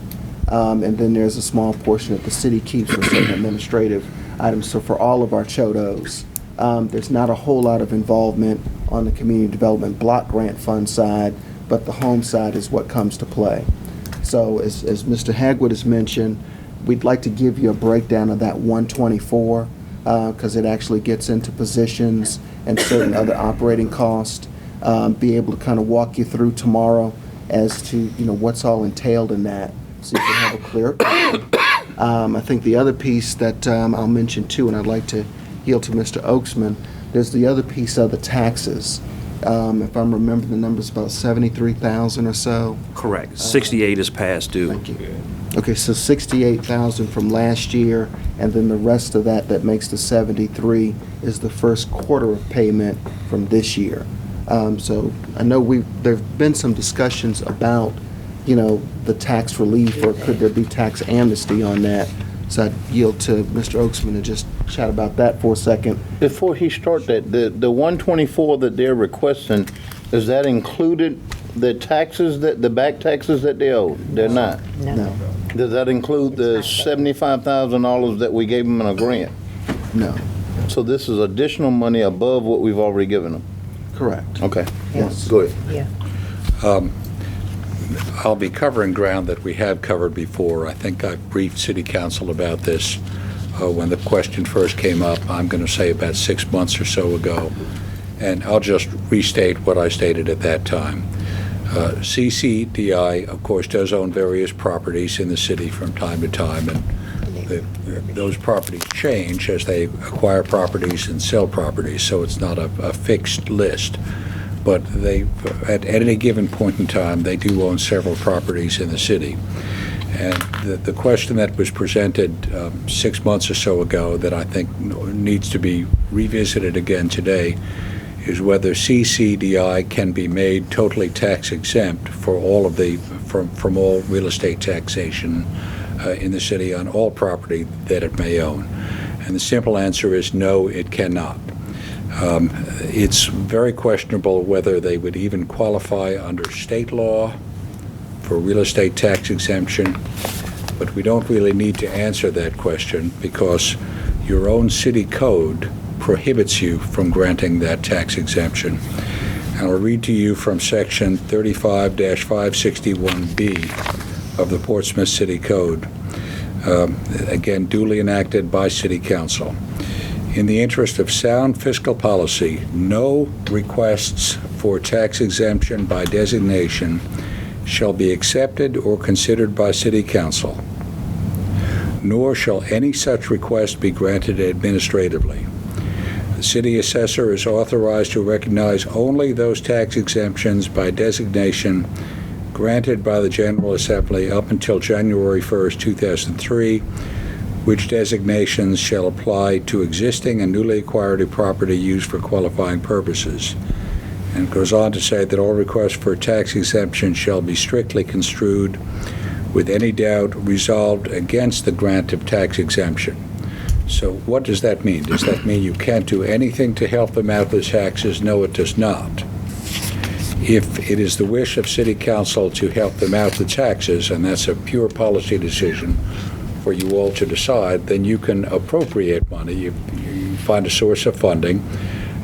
S4: And then there's a small portion that the city keeps for certain administrative items. So for all of our CHODOs, there's not a whole lot of involvement on the Community Development Block Grant Fund side, but the home side is what comes to play. So as Mr. Hagwood has mentioned, we'd like to give you a breakdown of that 124 because it actually gets into positions and certain other operating costs. Be able to kind of walk you through tomorrow as to what's all entailed in that, so you can have a clear picture. I think the other piece that I'll mention too, and I'd like to yield to Mr. Oaksman, there's the other piece of the taxes. If I'm remembering the numbers, about 73,000 or so.
S13: Correct. 68 is past due.
S4: Thank you. Okay, so 68,000 from last year, and then the rest of that makes the 73 is the first quarter of payment from this year. So I know there've been some discussions about, the tax relief, or could there be tax amnesty on that? So I'd yield to Mr. Oaksman to just chat about that for a second.
S2: Before he starts that, the 124 that they're requesting, is that included the taxes, the back taxes that they owe? They're not?
S4: No.
S2: Does that include the $75,000 that we gave them in a grant?
S4: No.
S2: So this is additional money above what we've already given them?
S4: Correct.
S2: Okay.
S4: Yes.
S2: Go ahead.
S10: Yeah.
S14: I'll be covering ground that we have covered before. I think I briefed City Council about this when the question first came up, I'm going to say about 6 months or so ago. And I'll just restate what I stated at that time. CCDI, of course, does own various properties in the city from time to time, and those properties change as they acquire properties and sell properties, so it's not a fixed list. But they, at any given point in time, they do own several properties in the city. And the question that was presented 6 months or so ago that I think needs to be revisited again today is whether CCDI can be made totally tax exempt for all of from all real estate taxation in the city on all property that it may own. And the simple answer is no, it cannot. It's very questionable whether they would even qualify under state law for real estate tax exemption, but we don't really need to answer that question because your own city code prohibits you from granting that tax exemption. And I'll read to you from section 35-561B of the Portsmouth City Code, again duly enacted by City Council. In the interest of sound fiscal policy, no requests for tax exemption by designation shall be accepted or considered by City Council, nor shall any such request be granted administratively. The city assessor is authorized to recognize only those tax exemptions by designation granted by the General Assembly up until January 1st, 2003, which designations shall apply to existing and newly acquired property used for qualifying purposes. And it goes on to say that all requests for tax exemption shall be strictly construed with any doubt resolved against the grant of tax exemption. So what does that mean? Does that mean you can't do anything to help them out with taxes? No, it does not. If it is the wish of City Council to help them out with taxes, and that's a pure policy decision for you all to decide, then you can appropriate money. You find a source of funding,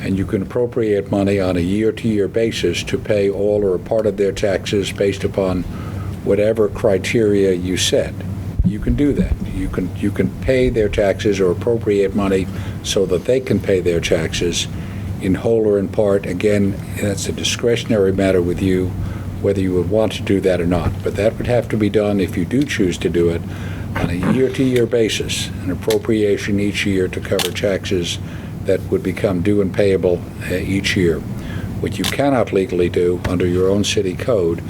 S14: and you can appropriate money on a year-to-year basis to pay all or a part of their taxes based upon whatever criteria you set. You can do that. You can pay their taxes or appropriate money so that they can pay their taxes in whole or in part. Again, that's a discretionary matter with you, whether you would want to do that or not. But that would have to be done, if you do choose to do it, on a year-to-year basis, an appropriation each year to cover taxes that would become due and payable each year. What you cannot legally do under your own city code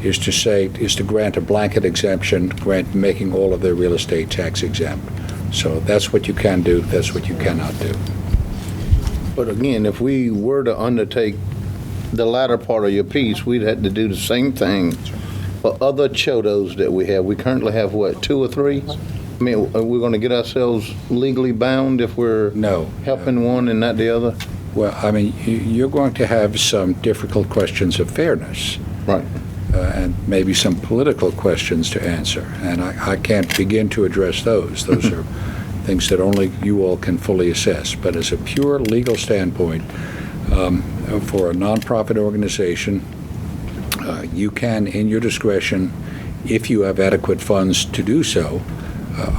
S14: is to grant a blanket exemption, making all of their real estate tax exempt. So that's what you can do, that's what you cannot do.
S2: But again, if we were to undertake the latter part of your piece, we'd have to do the same thing for other chodos that we have. We currently have, what, 2 or 3? I mean, are we going to get ourselves legally bound if we're helping one and not the other?
S14: Well, I mean, you're going to have some difficult questions of fairness.
S2: Right.
S14: And maybe some political questions to answer. And I can't begin to address those. Those are things that only you all can fully assess. But as a pure legal standpoint, for a nonprofit organization, you can, in your discretion, if you have adequate funds to do so,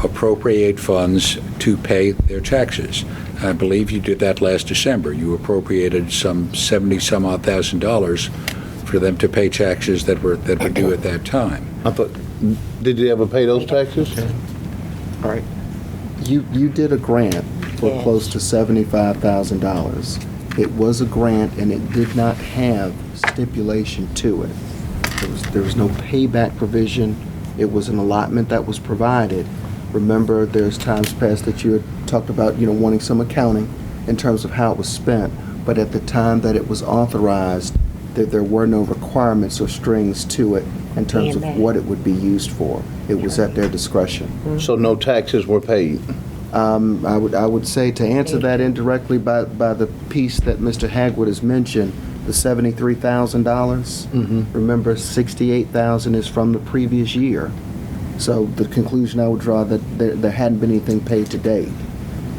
S14: appropriate funds to pay their taxes. I believe you did that last December. You appropriated some $70-some-odd thousand for them to pay taxes that were due at that time.
S2: I thought, did you ever pay those taxes?
S4: Okay. All right. You did a grant for close to $75,000. It was a grant, and it did not have stipulation to it. There was no payback provision. It was an allotment that was provided. Remember, there's times past that you had talked about, wanting some accounting in terms of how it was spent. But at the time that it was authorized, there were no requirements or strings to it in terms of what it would be used for. It was at their discretion.
S2: So no taxes were paid?
S4: I would say, to answer that indirectly by the piece that Mr. Hagwood has mentioned, the $73,000, remember $68,000 is from the previous year. So the conclusion I would draw that there hadn't been anything paid to date,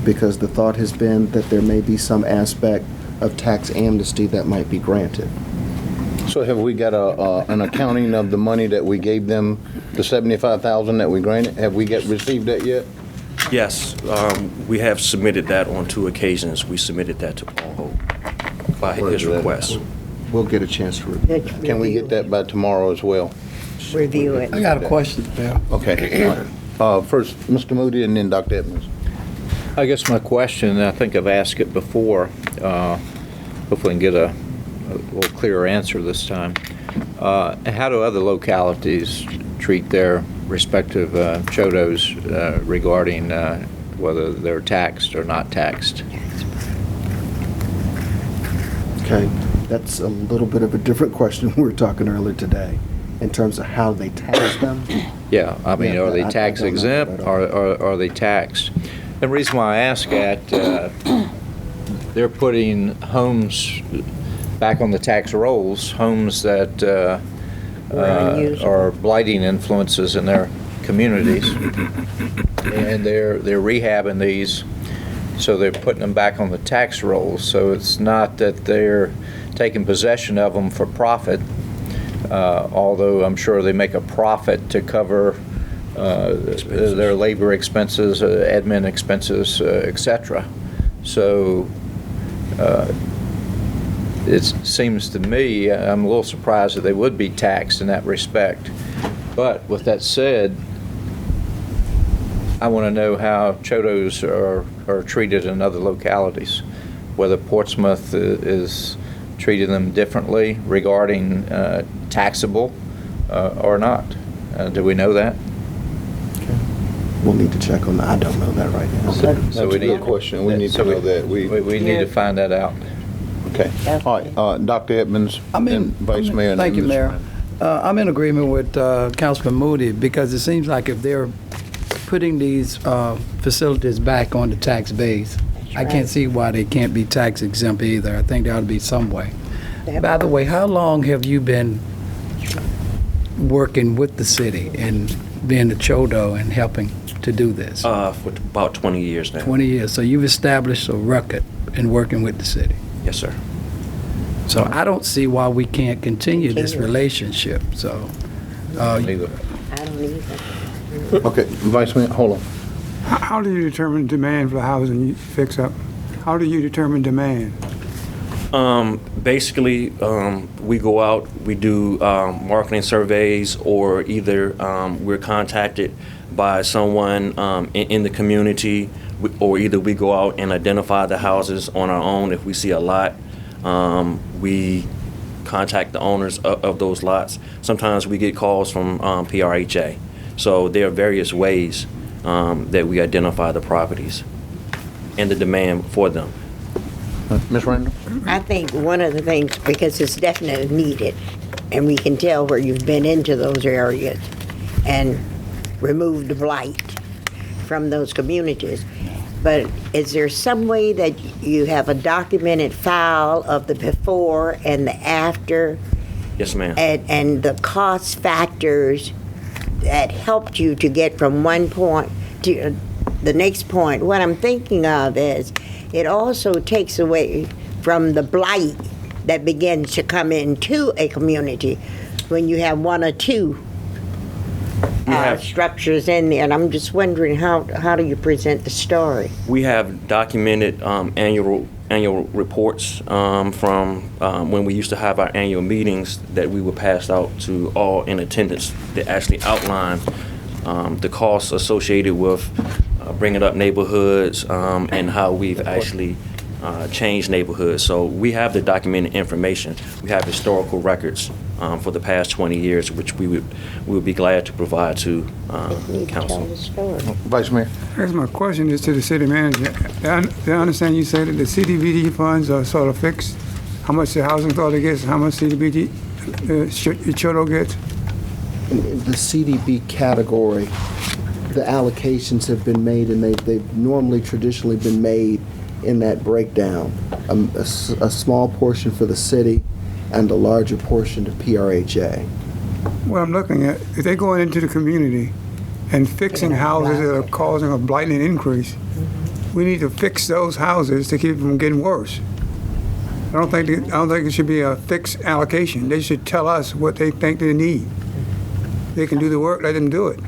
S4: because the thought has been that there may be some aspect of tax amnesty that might be granted.
S2: So have we got an accounting of the money that we gave them, the $75,000 that we granted? Have we received that yet?
S13: Yes, we have submitted that on 2 occasions. We submitted that to Paul Hope by his request.
S4: We'll get a chance to review.
S2: Can we get that by tomorrow as well?
S10: Review it.
S7: I got a question, Bill.
S2: Okay. First, Mr. Moody, and then Dr. Edmonds.
S6: I guess my question, and I think I've asked it before, hopefully I can get a little clearer answer this time. How do other localities treat their respective chodos regarding whether they're taxed or not taxed?
S4: Okay, that's a little bit of a different question we were talking earlier today, in terms of how they tax them.
S6: Yeah, I mean,
S4: Yeah,
S6: are they
S4: I
S6: tax
S4: don't know
S6: exempt
S4: that at
S6: or are they taxed? And the reason why I ask that, they're putting homes back on the tax rolls, homes that are blighting influences in their communities, and they're rehabbing these, so they're putting them back on the tax rolls. So it's not that they're taking possession of them for profit, although I'm sure they make a profit to cover their labor expenses, admin expenses, etc. So it seems to me, I'm a little surprised that they would be taxed in that respect. But with that said, I want to know how chodos are treated in other localities, whether Portsmouth is treating them differently regarding taxable or not. Do we know that?
S4: We'll need to check on that. I don't know that right now.
S2: So we need a question. We need to know that.
S6: We need to find that out.
S2: Okay. All right, Dr. Edmonds and Vice Mayor. and
S7: Thank you,
S2: Mr.
S7: Mayor.
S2: Randall.
S7: I'm in agreement with Councilman Moody because it seems like if they're putting these facilities back on the tax base, I can't see why they can't be tax exempt either. I think there ought to be some way. By the way, how long have you been working with the city and being the CHODO and helping to do this?
S13: For about 20 years now.
S7: 20 years. So you've established a record in working with the city.
S13: Yes, sir.
S7: So I don't see why we can't continue this relationship. So
S2: Neither.
S10: I don't either.
S2: Okay, Vice Mayor, hold on.
S15: How do you determine demand for the housing you fix up? How do you determine demand?
S13: Basically, we go out, we do marketing surveys, or either we're contacted by someone in the community, or either we go out and identify the houses on our own. If we see a lot, we contact the owners of those lots. Sometimes we get calls from PRHA. So there are various ways that we identify the properties and the demand for them.
S2: Ms. Randall?
S16: I think one of the things, because it's definitely needed, and we can tell where you've been into those areas and removed the blight from those communities. But is there some way that you have a documented file of the before and the after?
S13: Yes, ma'am.
S16: And the cost factors that helped you to get from one point to the next point? What I'm thinking of is it also takes away from the blight that begins to come into a community when you have one or two structures in there. And I'm just wondering, how do you present the story?
S13: We have documented annual reports from when we used to have our annual meetings that we would pass out to all in attendance that actually outline the costs associated with bringing up neighborhoods and how we've actually changed neighborhoods. So we have the documented information. We have historical records for the past 20 years, which we would be glad to provide to council.
S2: Vice Mayor?
S15: Here's my question is to the city manager. I understand you say that the CDBG funds are sort of fixed, how much the housing authority gets, how much CDBG CHODO gets?
S4: In the CDB category, the allocations have been made, and they've normally traditionally been made in that breakdown. A small portion for the city and a larger portion to PRHA.
S15: What I'm looking at, if they're going into the community and fixing houses that are causing a blighting increase, we need to fix those houses to keep them from getting worse. I don't think it should be a fixed allocation. They should tell us what they think they need. They can do the work, let them do it.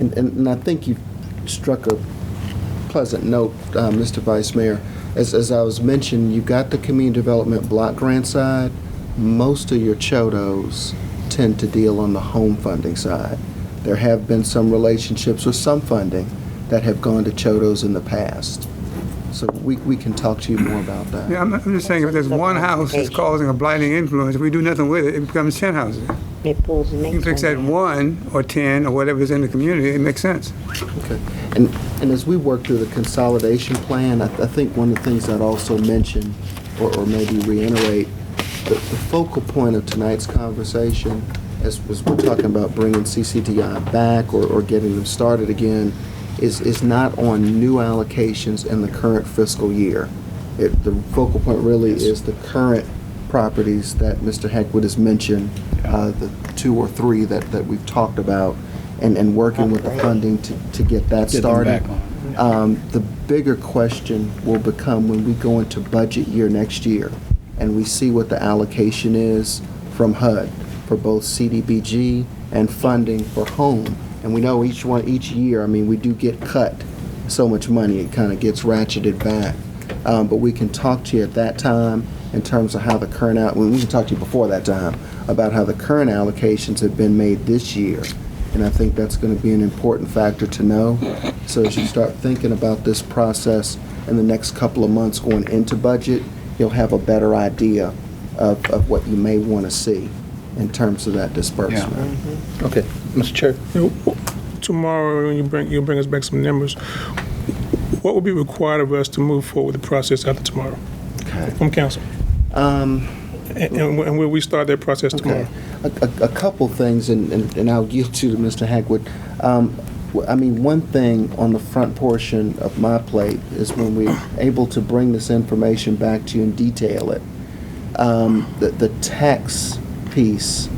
S4: And I think you struck a pleasant note, Mr. Vice Mayor. As I was mentioning, you've got the community development block grant side. Most of your CHODOs tend to deal on the home funding side. There have been some relationships with some funding that have gone to CHODOs in the past. So we can talk to you more about that.
S15: Yeah, I'm just saying, if there's one house that's causing a blighting influence, if we do nothing with it, it becomes 10 houses.
S16: It pulls the
S15: You
S16: next
S15: can fix
S16: one
S15: that 1 or 10 or whatever is in the community, it makes sense.
S4: Okay. And as we work through the consolidation plan, I think one of the things I'd also mention, or maybe reiterate, the focal point of tonight's conversation, as we're talking about bringing CCDI back or getting them started again, is not on new allocations in the current fiscal year. The focal point really is the current properties that Mr. Heckwood has mentioned, the 2 or 3 that we've talked about, and working with the funding to get that started. The bigger question will become when we go into budget year next year and we see what the allocation is from HUD for both CDBG and funding for home. And we know each year, I mean, we do get cut so much money, it kind of gets ratcheted back. But we can talk to you at that time in terms of how the current we can talk to you before that time about how the current allocations have been made this year. And I think that's going to be an important factor to know. So as you start thinking about this process in the next couple of months going into budget, you'll have a better idea of what you may want to see in terms of that disbursement.
S2: Yeah. Okay, Mr. Chair.
S9: Tomorrow, when you bring us back some numbers, what would be required of us to move forward with the process after tomorrow from council? And will we start that process tomorrow?
S4: A couple things, and I'll yield to Mr. Hagwood. I mean, one thing on the front portion of my plate is when we're able to bring this information back to you and detail it. The tax piece,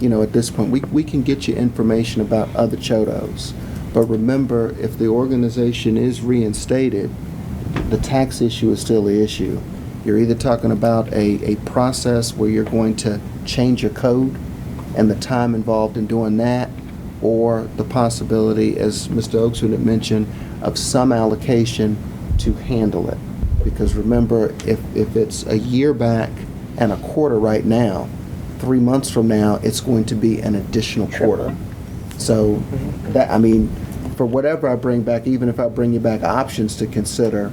S4: at this point, we can get you information about other chodos. But remember, if the organization is reinstated, the tax issue is still the issue. You're either talking about a process where you're going to change your code and the time involved in doing that, or the possibility, as Mr. Oakson had mentioned, of some allocation to handle it. Because remember, if it's a year back and a quarter right now, 3 months from now, it's going to be an additional quarter. So that, I mean, for whatever I bring back, even if I bring you back options to consider,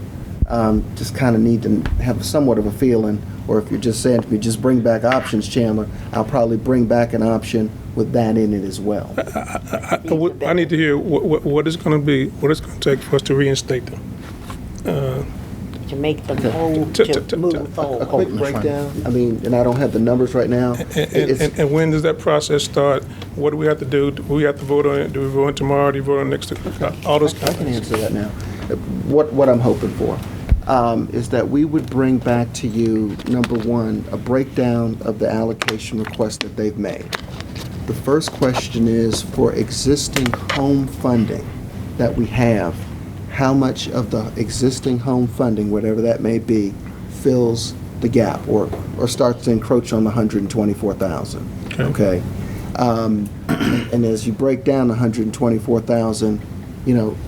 S4: just kind of need to have somewhat of a feeling, or if you're just saying to me, just bring back options, Chandler, I'll probably bring back an option with that in it as well.
S9: I need to hear what it's going to be, what it's going to take for us to reinstate them.
S16: To make them whole, to move forward.
S4: A quick breakdown, I mean, and I don't have the numbers right now.
S9: And when does that process start? What do we have to do? Do we have to vote on it? Do we vote on it tomorrow? Do we vote on next? All those kind
S4: I
S9: of
S4: can
S9: things.
S4: answer that now. What I'm hoping for is that we would bring back to you, number one, a breakdown of the allocation request that they've made. The first question is for existing home funding that we have, how much of the existing home funding, whatever that may be, fills the gap or starts to encroach on the 124,000. Okay. And as you break down the 124,000,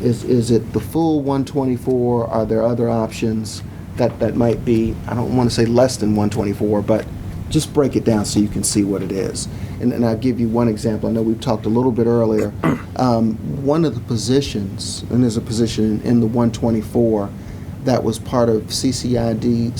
S4: is it the full 124? Are there other options that might be, I don't want to say less than 124, but just break it down so you can see what it is. And I'll give you one example. I know we've talked a little bit earlier. One of the positions, and there's a position in the 124 that was part of CCDI's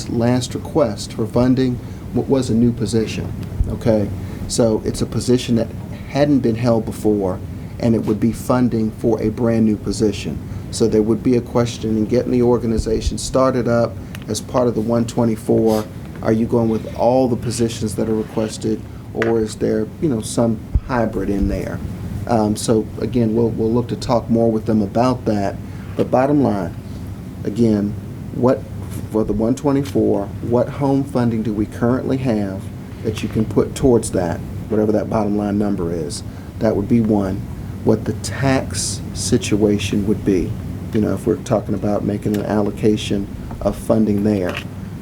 S4: last request for funding, was a new position, okay? So it's a position that hadn't been held before, and it would be funding for a brand new position. So there would be a question in getting the organization started up as part of the 124. Are you going with all the positions that are requested, or is there, some hybrid in there? So again, we'll look to talk more with them about that. But bottom line, again, for the 124, what home funding do we currently have that you can put towards that, whatever that bottom line number is? That would be one. What the tax situation would be, if we're talking about making an allocation of funding there.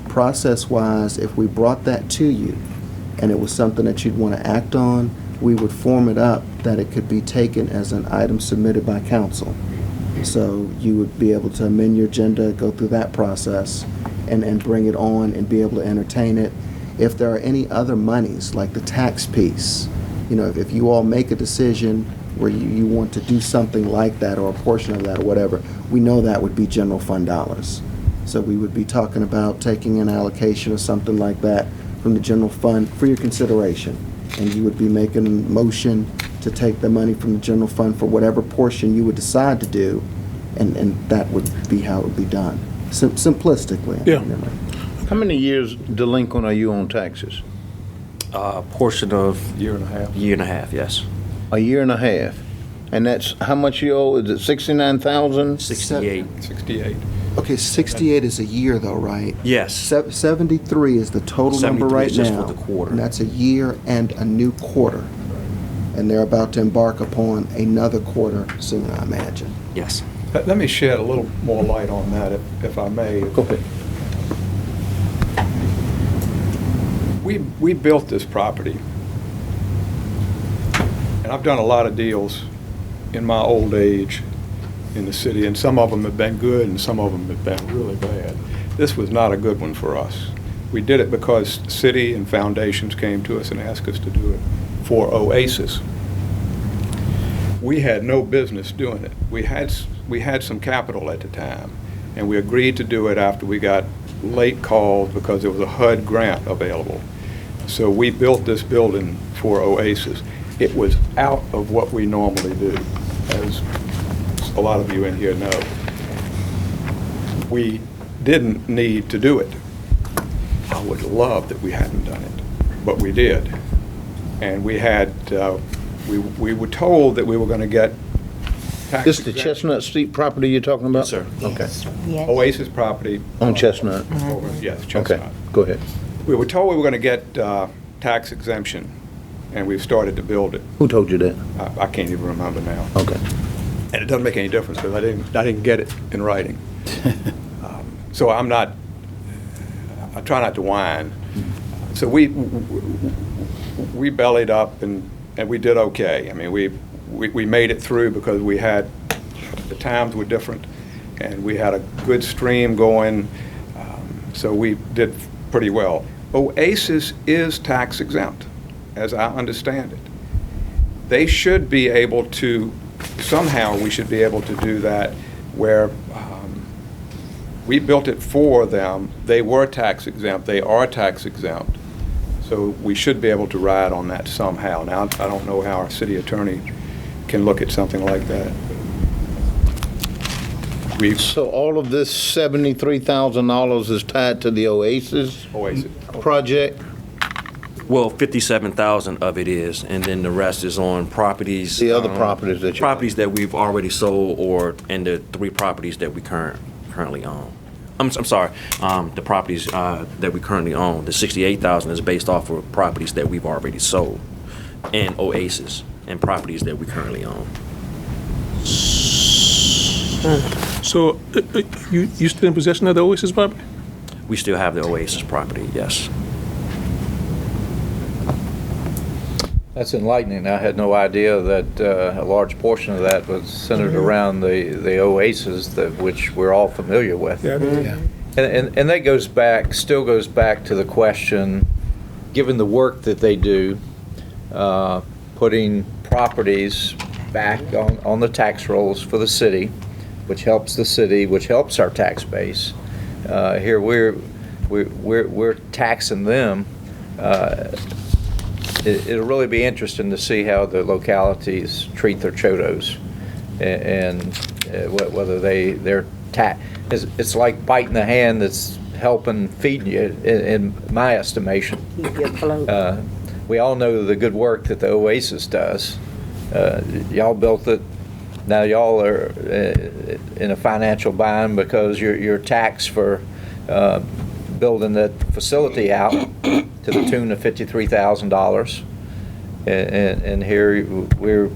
S4: Process-wise, if we brought that to you and it was something that you'd want to act on, we would form it up that it could be taken as an item submitted by council. So you would be able to amend your agenda, go through that process, and bring it on and be able to entertain it. If there are any other monies, like the tax piece, if you all make a decision where you want to do something like that, or a portion of that, or whatever, we know that would be general fund dollars. So we would be talking about taking an allocation or something like that from the general fund for your consideration. And you would be making a motion to take the money from the general fund for whatever portion you would decide to do, and that would be how it would be done, simplistically.
S9: Yeah.
S2: How many years delinquent are you on taxes?
S13: Portion of
S12: Year and a half.
S13: year and a half, yes.
S2: A year and a half. And that's how much you owe? Is it 69,000?
S13: 68.
S12: 68.
S4: Okay, 68 is a year though, right?
S13: Yes.
S4: 73 is the total number
S13: 73
S4: right
S13: is just
S4: now.
S13: for the quarter.
S4: And that's a year and a new quarter. And they're about to embark upon another quarter soon, I imagine.
S13: Yes.
S12: Let me shed a little more light on that, if I may.
S2: Go ahead.
S12: We built this property, and I've done a lot of deals in my old age in the city, and some of them have been good and some of them have been really bad. This was not a good one for us. We did it because city and foundations came to us and asked us to do it for Oasis. We had no business doing it. We had some capital at the time, and we agreed to do it after we got late calls because there was a HUD grant available. So we built this building for Oasis. It was out of what we normally do, as a lot of you in here know. we didn't need to do it. I would love that we hadn't done it, but we did. And we had, we were told that we were going to get tax
S2: This the
S12: exemption.
S2: Chestnut Street property you're talking about?
S13: Yes, sir.
S2: Okay.
S16: Yes.
S12: Oasis property.
S2: On Chestnut.
S12: Yes,
S2: Okay,
S12: Chestnut.
S2: go ahead.
S12: We were told we were going to get tax exemption, and we've started to build it.
S2: Who told you that?
S12: I can't even remember now.
S2: Okay.
S12: And it doesn't make any difference because I didn't get it in writing. So I try not to whine. So we bellied up and we did okay. I mean, we made it through because the times were different and we had a good stream going. So we did pretty well. Oasis is tax exempt, as I understand it. They should be able to, somehow we should be able to do that where we built it for them. They were tax exempt. They are tax exempt. So we should be able to ride on that somehow. Now, I don't know how our city attorney can look at something like that.
S2: So all of this $73,000 is tied to the Oasis project?
S13: Well, 57,000 of it is, and then the rest is on properties.
S2: The other properties that you...
S13: Properties that we've already sold and the 3 properties that we currently own. I'm sorry, the properties that we currently own, the 68,000 is based off of properties that we've already sold and Oasis and properties that we currently own.
S9: So you still in possession of the Oasis property?
S13: We still have the Oasis property, yes.
S6: That's enlightening. I had no idea that a large portion of that was centered around the Oasis, which we're all familiar with.
S9: Yeah.
S6: And that still goes back to the question, given the work that they do, putting properties back on the tax rolls for the city, which helps the city, which helps our tax base. Here we're taxing them. It'll really be interesting to see how the localities treat their chodos, and whether they're it's like biting the hand that's helping feed you, in my estimation.
S16: Keep you afloat.
S6: We all know the good work that the Oasis does. Y'all built it. Now y'all are in a financial bind because you're taxed for building that facility out to the tune of $53,000, and here we're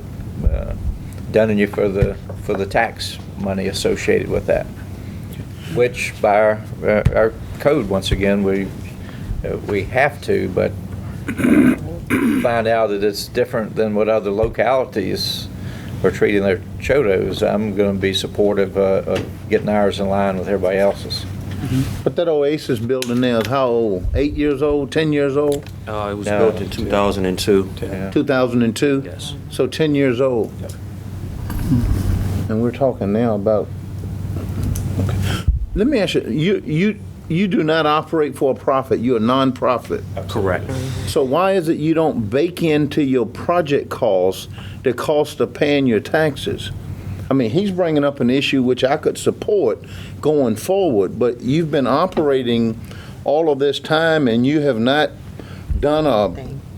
S6: dunning you for the tax money associated with that, which by our code, once again, we have to, but find out that it's different than what other localities are treating their chodos. I'm going to be supportive of getting ours in line with everybody else's.
S2: But that Oasis building now is how old? 8 years old, 10 years old?
S13: It was built in 2002.
S2: 2002?
S13: Yes.
S2: So 10 years old.
S13: Yep.
S2: And we're talking now about, okay. Let me ask you, you do not operate for a profit, you're a non-profit.
S13: Correct.
S2: So why is it you don't bake into your project costs the cost of paying your taxes? I mean, he's bringing up an issue which I could support going forward, but you've been operating all of this time and you have not done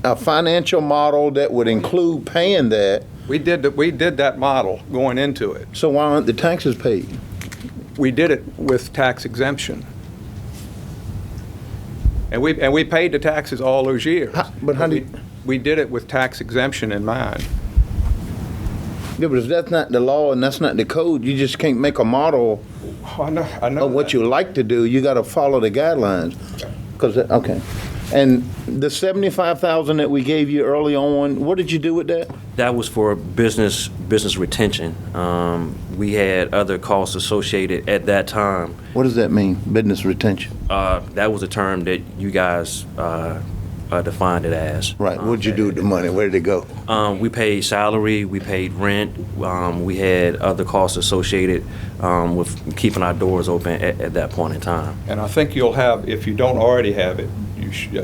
S2: a financial model that would include paying that.
S12: We did that model going into it.
S2: So why aren't the taxes paid?
S12: We did it with tax exemption. And we paid the taxes all those years.
S2: But how do you...
S12: We did it with tax exemption in mind.
S2: Yeah, but if that's not the law and that's not the code, you just can't make a model
S12: I know
S2: of what you like to do. You got to follow the guidelines. Okay. And the $75,000 that we gave you early on, what did you do with that?
S13: That was for business retention. We had other costs associated at that time.
S2: What does that mean, business retention?
S13: That was a term that you guys defined it as.
S2: Right. What did you do with the money? Where did it go?
S13: We paid salary, we paid rent, we had other costs associated with keeping our doors open at that point in time.
S12: And I think you'll have, if you don't already have it,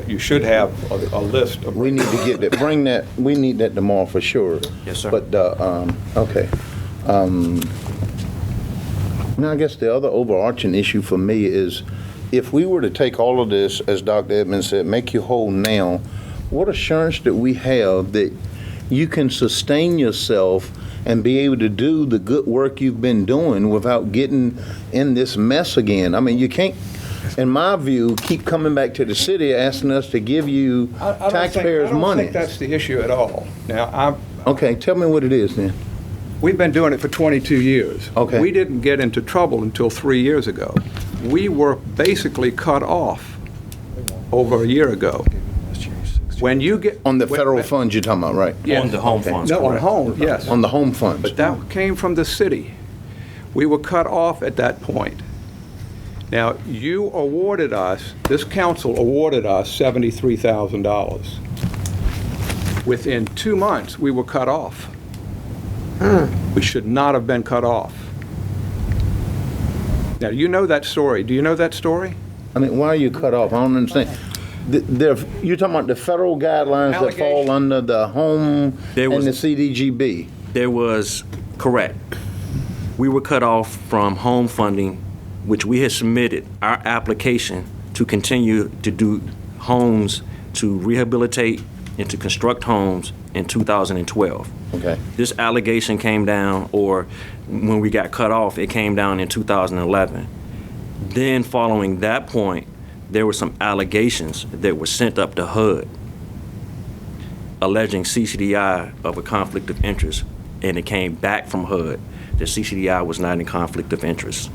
S12: you should have a list of...
S2: We need to get that. Bring that. We need that tomorrow for sure.
S13: Yes, sir.
S2: But, okay. Now, I guess the other overarching issue for me is if we were to take all of this, as Dr. Edmonds said, make you whole now, what assurance do we have that you can sustain yourself and be able to do the good work you've been doing without getting in this mess again? I mean, you can't, in my view, keep coming back to the city asking us to give you taxpayers' money.
S12: I don't think that's the issue at all. Now,
S2: Okay, tell me what it is then.
S12: we've been doing it for 22 years.
S2: Okay.
S12: We didn't get into trouble until 3 years ago. We were basically cut off over a year ago. When you get...
S2: On the federal funds you're talking about, right?
S12: Yes.
S13: On the home funds,
S12: No, on
S13: correct.
S12: home, yes.
S2: On the home funds.
S12: But that came from the city. We were cut off at that point. Now, you awarded us, this council awarded us $73,000. Within 2 months, we were cut off. We should not have been cut off. Now, you know that story. Do you know that story?
S2: I mean, why are you cut off? I don't understand. You're talking about the federal guidelines that fall under the home and the CDGB.
S13: There was, correct. We were cut off from home funding, which we had submitted our application to continue to do homes, to rehabilitate and to construct homes in 2012.
S2: Okay.
S13: This allegation came down, or when we got cut off, it came down in 2011. Then following that point, there were some allegations that were sent up to HUD alleging CCDI of a conflict of interest, and it came back from HUD that CCDI was not in conflict of interest.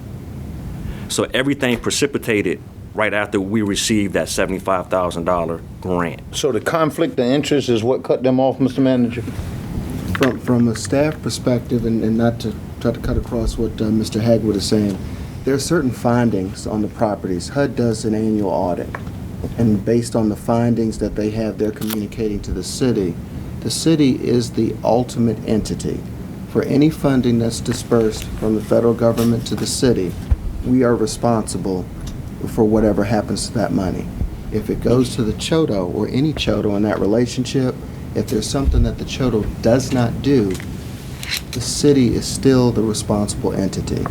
S13: So everything precipitated right after we received that $75,000 grant.
S2: So the conflict of interest is what cut them off, Mr. Manager?
S4: From a staff perspective, and not to try to cut across what Mr. Hagwood is saying, there are certain findings on the properties. HUD does an annual audit, and based on the findings that they have, they're communicating to the city. The city is the ultimate entity. For any funding that's dispersed from the federal government to the city, we are responsible for whatever happens to that money. If it goes to the CHOTO or any CHOTO in that relationship, if there's something that the CHOTO does not do, the city is still the responsible entity.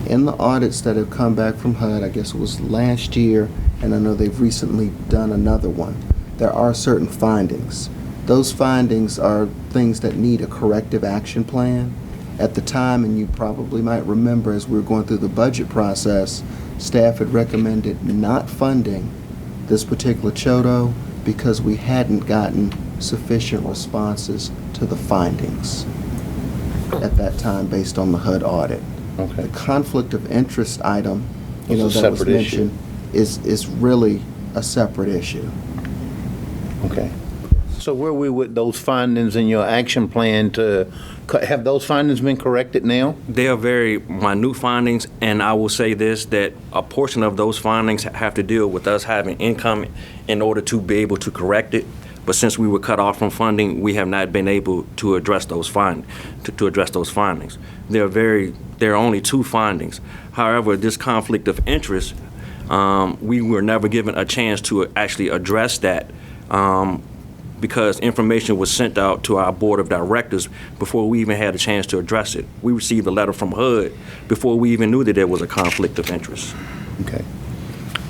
S4: In the audits that have come back from HUD, I guess it was last year, and I know they've recently done another one, there are certain findings. Those findings are things that need a corrective action plan. At the time, and you probably might remember as we were going through the budget process, staff had recommended not funding this particular CHOTO because we hadn't gotten sufficient responses to the findings at that time based on the HUD audit.
S2: Okay.
S4: The conflict of interest item,
S2: It's a
S4: that was
S2: separate issue.
S4: mentioned, is really a separate issue.
S2: Okay. So where are we with those findings in your action plan to, have those findings been corrected now?
S13: They are very minute findings, and I will say this, that a portion of those findings have to deal with us having income in order to be able to correct it. But since we were cut off from funding, we have not been able to address those findings. There are only 2 findings. However, this conflict of interest, we were never given a chance to actually address that because information was sent out to our board of directors before we even had a chance to address it. We received a letter from HUD before we even knew that there was a conflict of interest.
S2: Okay.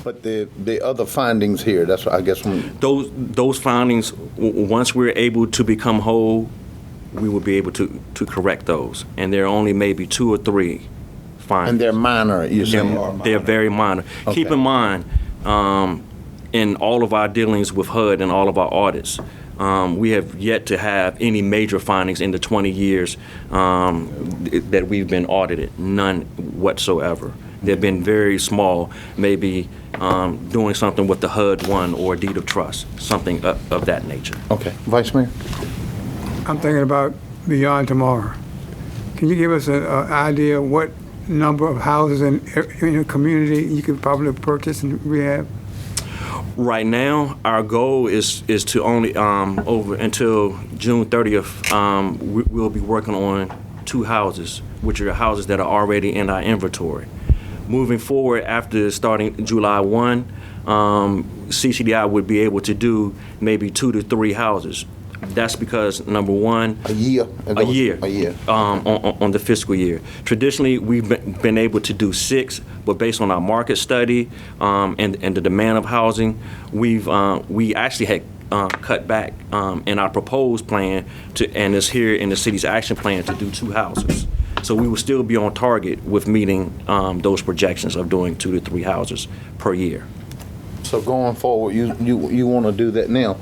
S2: But the other findings here, that's what I guess.
S13: Those findings, once we're able to become whole, we will be able to correct those. And there are only maybe 2 or 3 findings.
S2: And they're minor, you're saying?
S13: They're very minor.
S2: Okay.
S13: Keep in mind, in all of our dealings with HUD and all of our audits, we have yet to have any major findings in the 20 years that we've been audited, none whatsoever. They've been very small, maybe doing something with the HUD 1 or deed of trust, something of that nature.
S2: Okay. Vice Mayor?
S15: I'm thinking about beyond tomorrow. Can you give us an idea what number of houses in your community you could probably purchase and rehab?
S13: Right now, our goal is to only, over until June 30th, we'll be working on 2 houses, which are houses that are already in our inventory. Moving forward, after starting July 1, CCDI would be able to do maybe 2 to 3 houses. That's because, number one,
S2: A year.
S13: a year.
S2: A year.
S13: On the fiscal year. Traditionally, we've been able to do 6, but based on our market study and the demand of housing, we actually had cut back in our proposed plan and it's here in the city's action plan to do 2 houses. So we will still be on target with meeting those projections of doing 2 to 3 houses per year.
S2: So going forward, you want to do that now.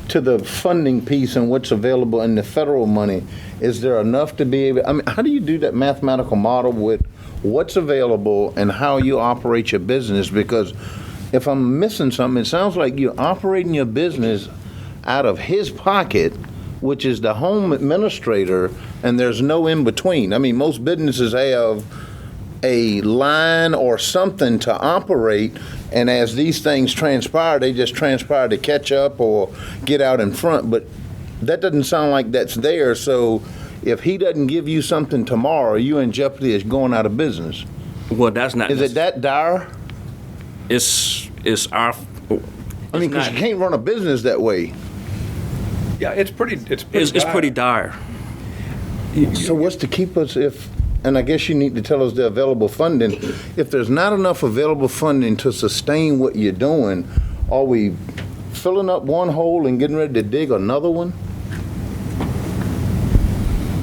S2: To the funding piece and what's available in the federal money, is there enough to be able, I mean, how do you do that mathematical model with what's available and how you operate your business? Because if I'm missing something, it sounds like you're operating your business out of his pocket, which is the home administrator, and there's no in between. I mean, most businesses have a line or something to operate, and as these things transpire, they just transpire to catch up or get out in front. But that doesn't sound like that's there. So if he doesn't give you something tomorrow, you're in jeopardy of going out of business.
S13: Well, that's not.
S2: Is it that dire?
S13: It's our.
S2: I mean, because you can't run a business that way.
S12: Yeah, it's pretty
S13: dire.
S2: So what's to keep us and I guess you need to tell us the available funding. If there's not enough available funding to sustain what you're doing, are we filling up one hole and getting ready to dig another one?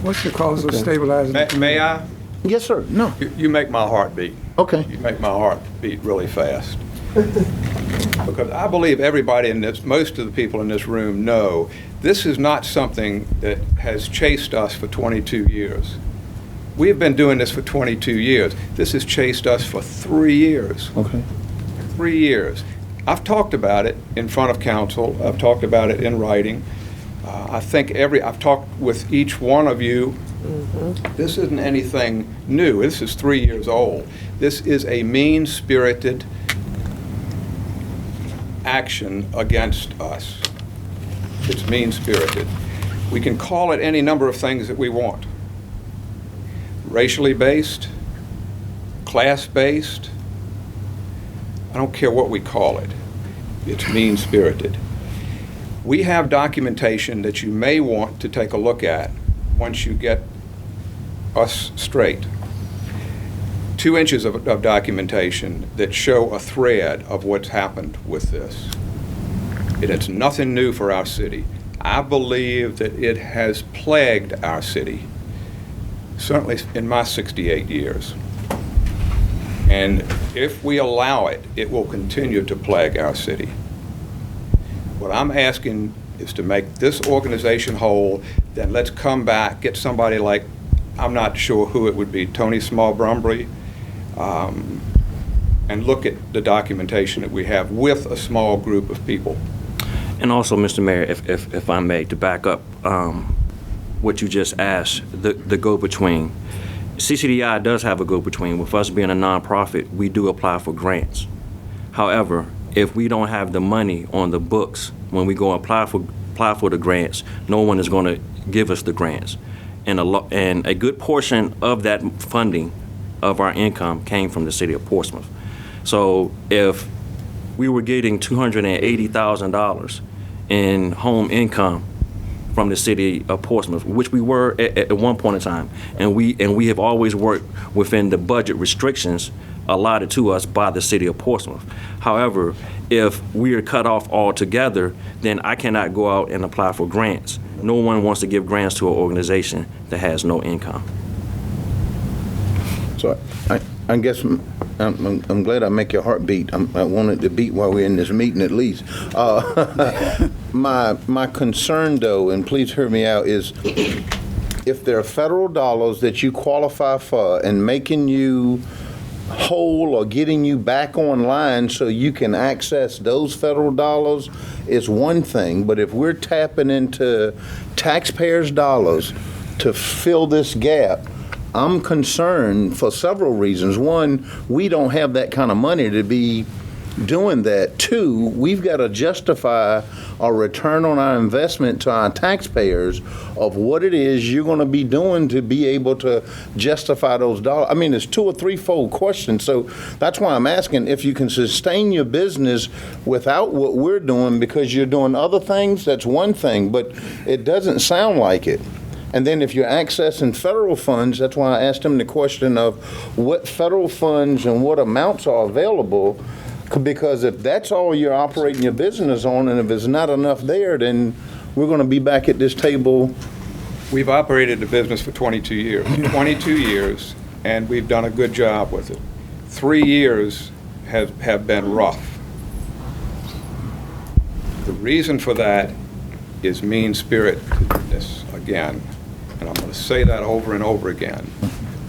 S15: What's the cause of stabilizing?
S12: May I?
S2: Yes, sir. No.
S12: You make my heart beat.
S2: Okay.
S12: You make my heart beat really fast. Because I believe everybody in this, most of the people in this room know, this is not something that has chased us for 22 years. We have been doing this for 22 years. This has chased us for 3 years.
S2: Okay.
S12: 3 years. I've talked about it in front of council. I've talked about it in writing. I've talked with each one of you. This isn't anything new. This is 3 years old. This is a mean-spirited action against us. It's mean-spirited. We can call it any number of things that we want. Racially based, class-based, I don't care what we call it. It's mean-spirited. We have documentation that you may want to take a look at once you get us straight. 2 inches of documentation that show a thread of what's happened with this. It's nothing new for our city. I believe that it has plagued our city, certainly in my 68 years. And if we allow it, it will continue to plague our city. What I'm asking is to make this organization whole, then let's come back, get somebody like, I'm not sure who it would be, Tony Small-Brumbry, and look at the documentation that we have with a small group of people.
S13: And also, Mr. Mayor, if I may, to back up what you just asked, the go-between. CCDI does have a go-between. With us being a nonprofit, we do apply for grants. However, if we don't have the money on the books when we go apply for the grants, no one is going to give us the grants. And a good portion of that funding of our income came from the city of Portsmouth. So if we were getting $280,000 in home income from the city of Portsmouth, which we were at one point in time, and we have always worked within the budget restrictions allotted to us by the city of Portsmouth. However, if we are cut off altogether, then I cannot go out and apply for grants. No one wants to give grants to an organization that has no income.
S2: So I guess I'm glad I make your heart beat. I wanted to beat while we're in this meeting at least. My concern though, and please hear me out, is if there are federal dollars that you qualify for and making you whole or getting you back online so you can access those federal dollars is one thing. But if we're tapping into taxpayers' dollars to fill this gap, I'm concerned for several reasons. One, we don't have that kind of money to be doing that. Two, we've got to justify a return on our investment to our taxpayers of what it is you're going to be doing to be able to justify those dollars. I mean, it's two or threefold questions. So that's why I'm asking if you can sustain your business without what we're doing because you're doing other things, that's one thing, but it doesn't sound like it. And then if you're accessing federal funds, that's why I asked him the question of what federal funds and what amounts are available, because if that's all you're operating your business on, and if there's not enough there, then we're going to be back at this table.
S12: We've operated the business for 22 years, 22 years, and we've done a good job with it. 3 years have been rough. The reason for that is mean-spiritedness, again, and I'm going to say that over and over again.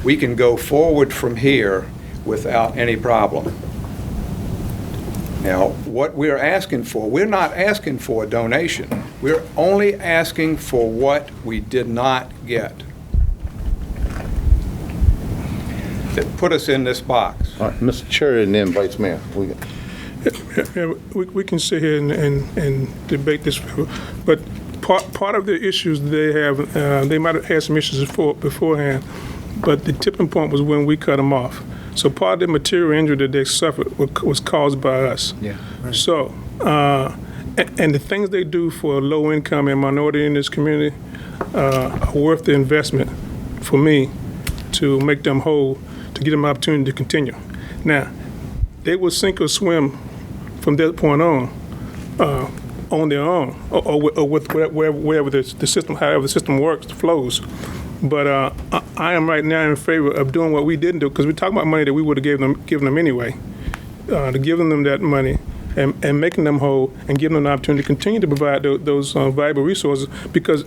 S12: We can go forward from here without any problem. Now, what we're asking for, we're not asking for a donation. We're only asking for what we did not get that put us in this box.
S2: All right, Mr. Chair and then Vice Mayor.
S9: We can sit here and debate this, but part of the issues they have, they might have had some issues beforehand, but the tipping point was when we cut them off. So part of the material injury that they suffered was caused by us.
S7: Yeah. Right.
S9: So, and the things they do for low income and minority in this community are worth the investment for me to make them whole, to give them an opportunity to continue. Now, they will sink or swim from that point on their own, or with wherever the system, however the system works, flows. But I am right now in favor of doing what we didn't do, because we're talking about money that we would have given them anyway, to giving them that money and making them whole and giving them the opportunity to continue to provide those valuable resources, because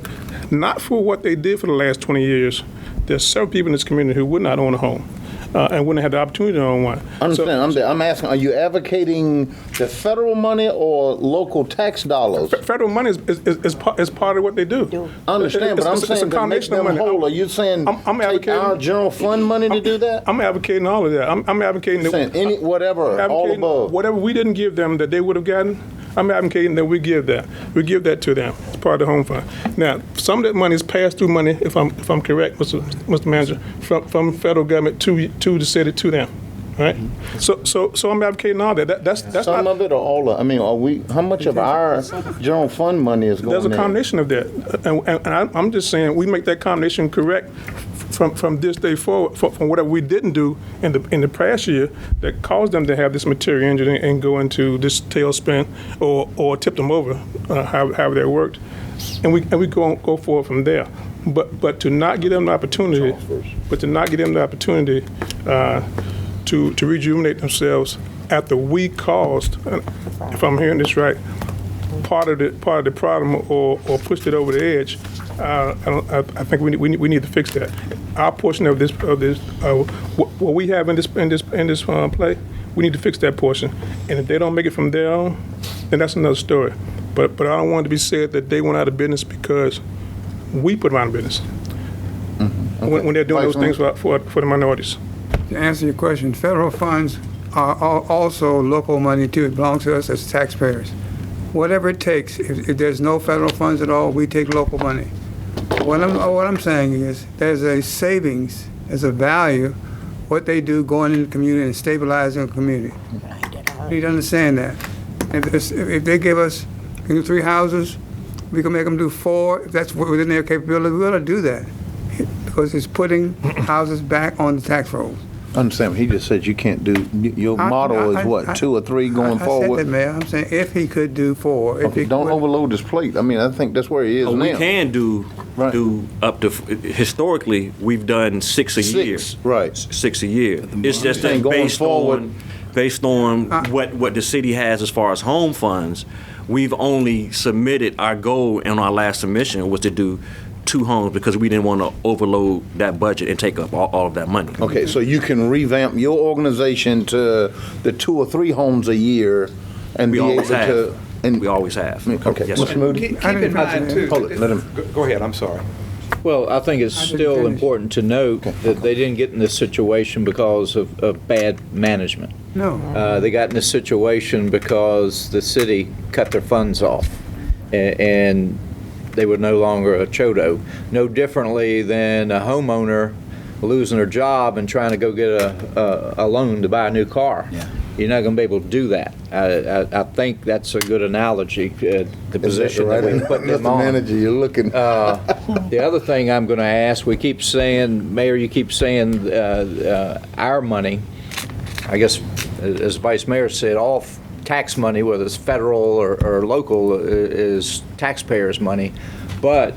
S9: not for what they did for the last 20 years, there's several people in this community who would not own a home. And wouldn't have the opportunity to own one.
S2: Understand? I'm asking, are you advocating the federal money or local tax dollars?
S9: Federal money is part of what they do.
S2: I understand, but I'm saying to make them whole. Are you saying take our general fund money to do that?
S9: I'm advocating all of that. I'm advocating
S2: that whatever, all above.
S9: Whatever we didn't give them that they would have gotten, I'm advocating that we give that. We give that to them. It's part of the home fund. Now, some of that money is passed through money, if I'm correct, Mr. Manager, from federal government to the city to them. Right? So I'm advocating all that. That's
S2: some of it or all of it? I mean, how much of our general fund money is going
S9: There's a combination of that. And I'm just saying we make that combination correct from this day forward, from whatever we didn't do in the past year that caused them to have this material injury and go into this tailspin or tip them over, however that worked, and we go forward from there. But to not give them the opportunity, to rejuvenate themselves after we caused, if I'm hearing this right, part of the problem or pushed it over the edge. I think we need to fix that. Our portion of this what we have in this play, we need to fix that portion. And if they don't make it from there on, then that's another story. But I don't want it to be said that they went out of business because we put them out of business. Mm-hmm. Okay. When they're doing those things for the minorities.
S15: To answer your question, federal funds are also local money too. It belongs to us as taxpayers. Whatever it takes, if there's no federal funds at all, we take local money. What I'm saying is there's a savings, there's a value, what they do going in the community and stabilizing the community. You need to understand that. If they give us 3 houses, we can make them do 4. If that's within their capability, we ought to do that. Because it's putting houses back on the tax rolls.
S2: Understand, he just said you can't do, your model is what, 2 or 3 going forward?
S15: I said that, Mayor. I'm saying if he could do 4.
S2: Okay, don't overload his plate. I mean, I think that's where he is now.
S13: We can do up to, historically, we've done 6 a year.
S2: Right.
S13: 6 a year. It's just that based on what the city has as far as home funds, we've only submitted, our goal in our last submission was to do 2 homes because we didn't want to overload that budget and take up all of that money.
S2: Okay, so you can revamp your organization to the 2 or 3 homes a year and be able to. And
S13: we always have.
S2: Okay,
S13: yes,
S2: Mr. Moody.
S12: Keep in mind too.
S2: Let him.
S12: Go ahead. I'm sorry.
S6: Well, I think it's still important to note that they didn't get in this situation because of bad management.
S15: No.
S6: They got in this situation because the city cut their funds off, and they were no longer a CHODO. No differently than a homeowner losing their job and trying to go get a loan to buy a new car.
S14: Yeah.
S6: You're not going to be able to do that. I think that's a good analogy, the position that we put them
S2: Mr.
S6: on.
S2: Manager, you're looking.
S6: The other thing I'm going to ask, we keep saying, Mayor, you keep saying our money. I guess, as Vice Mayor said, all tax money, whether it's federal or local, is taxpayers' money. But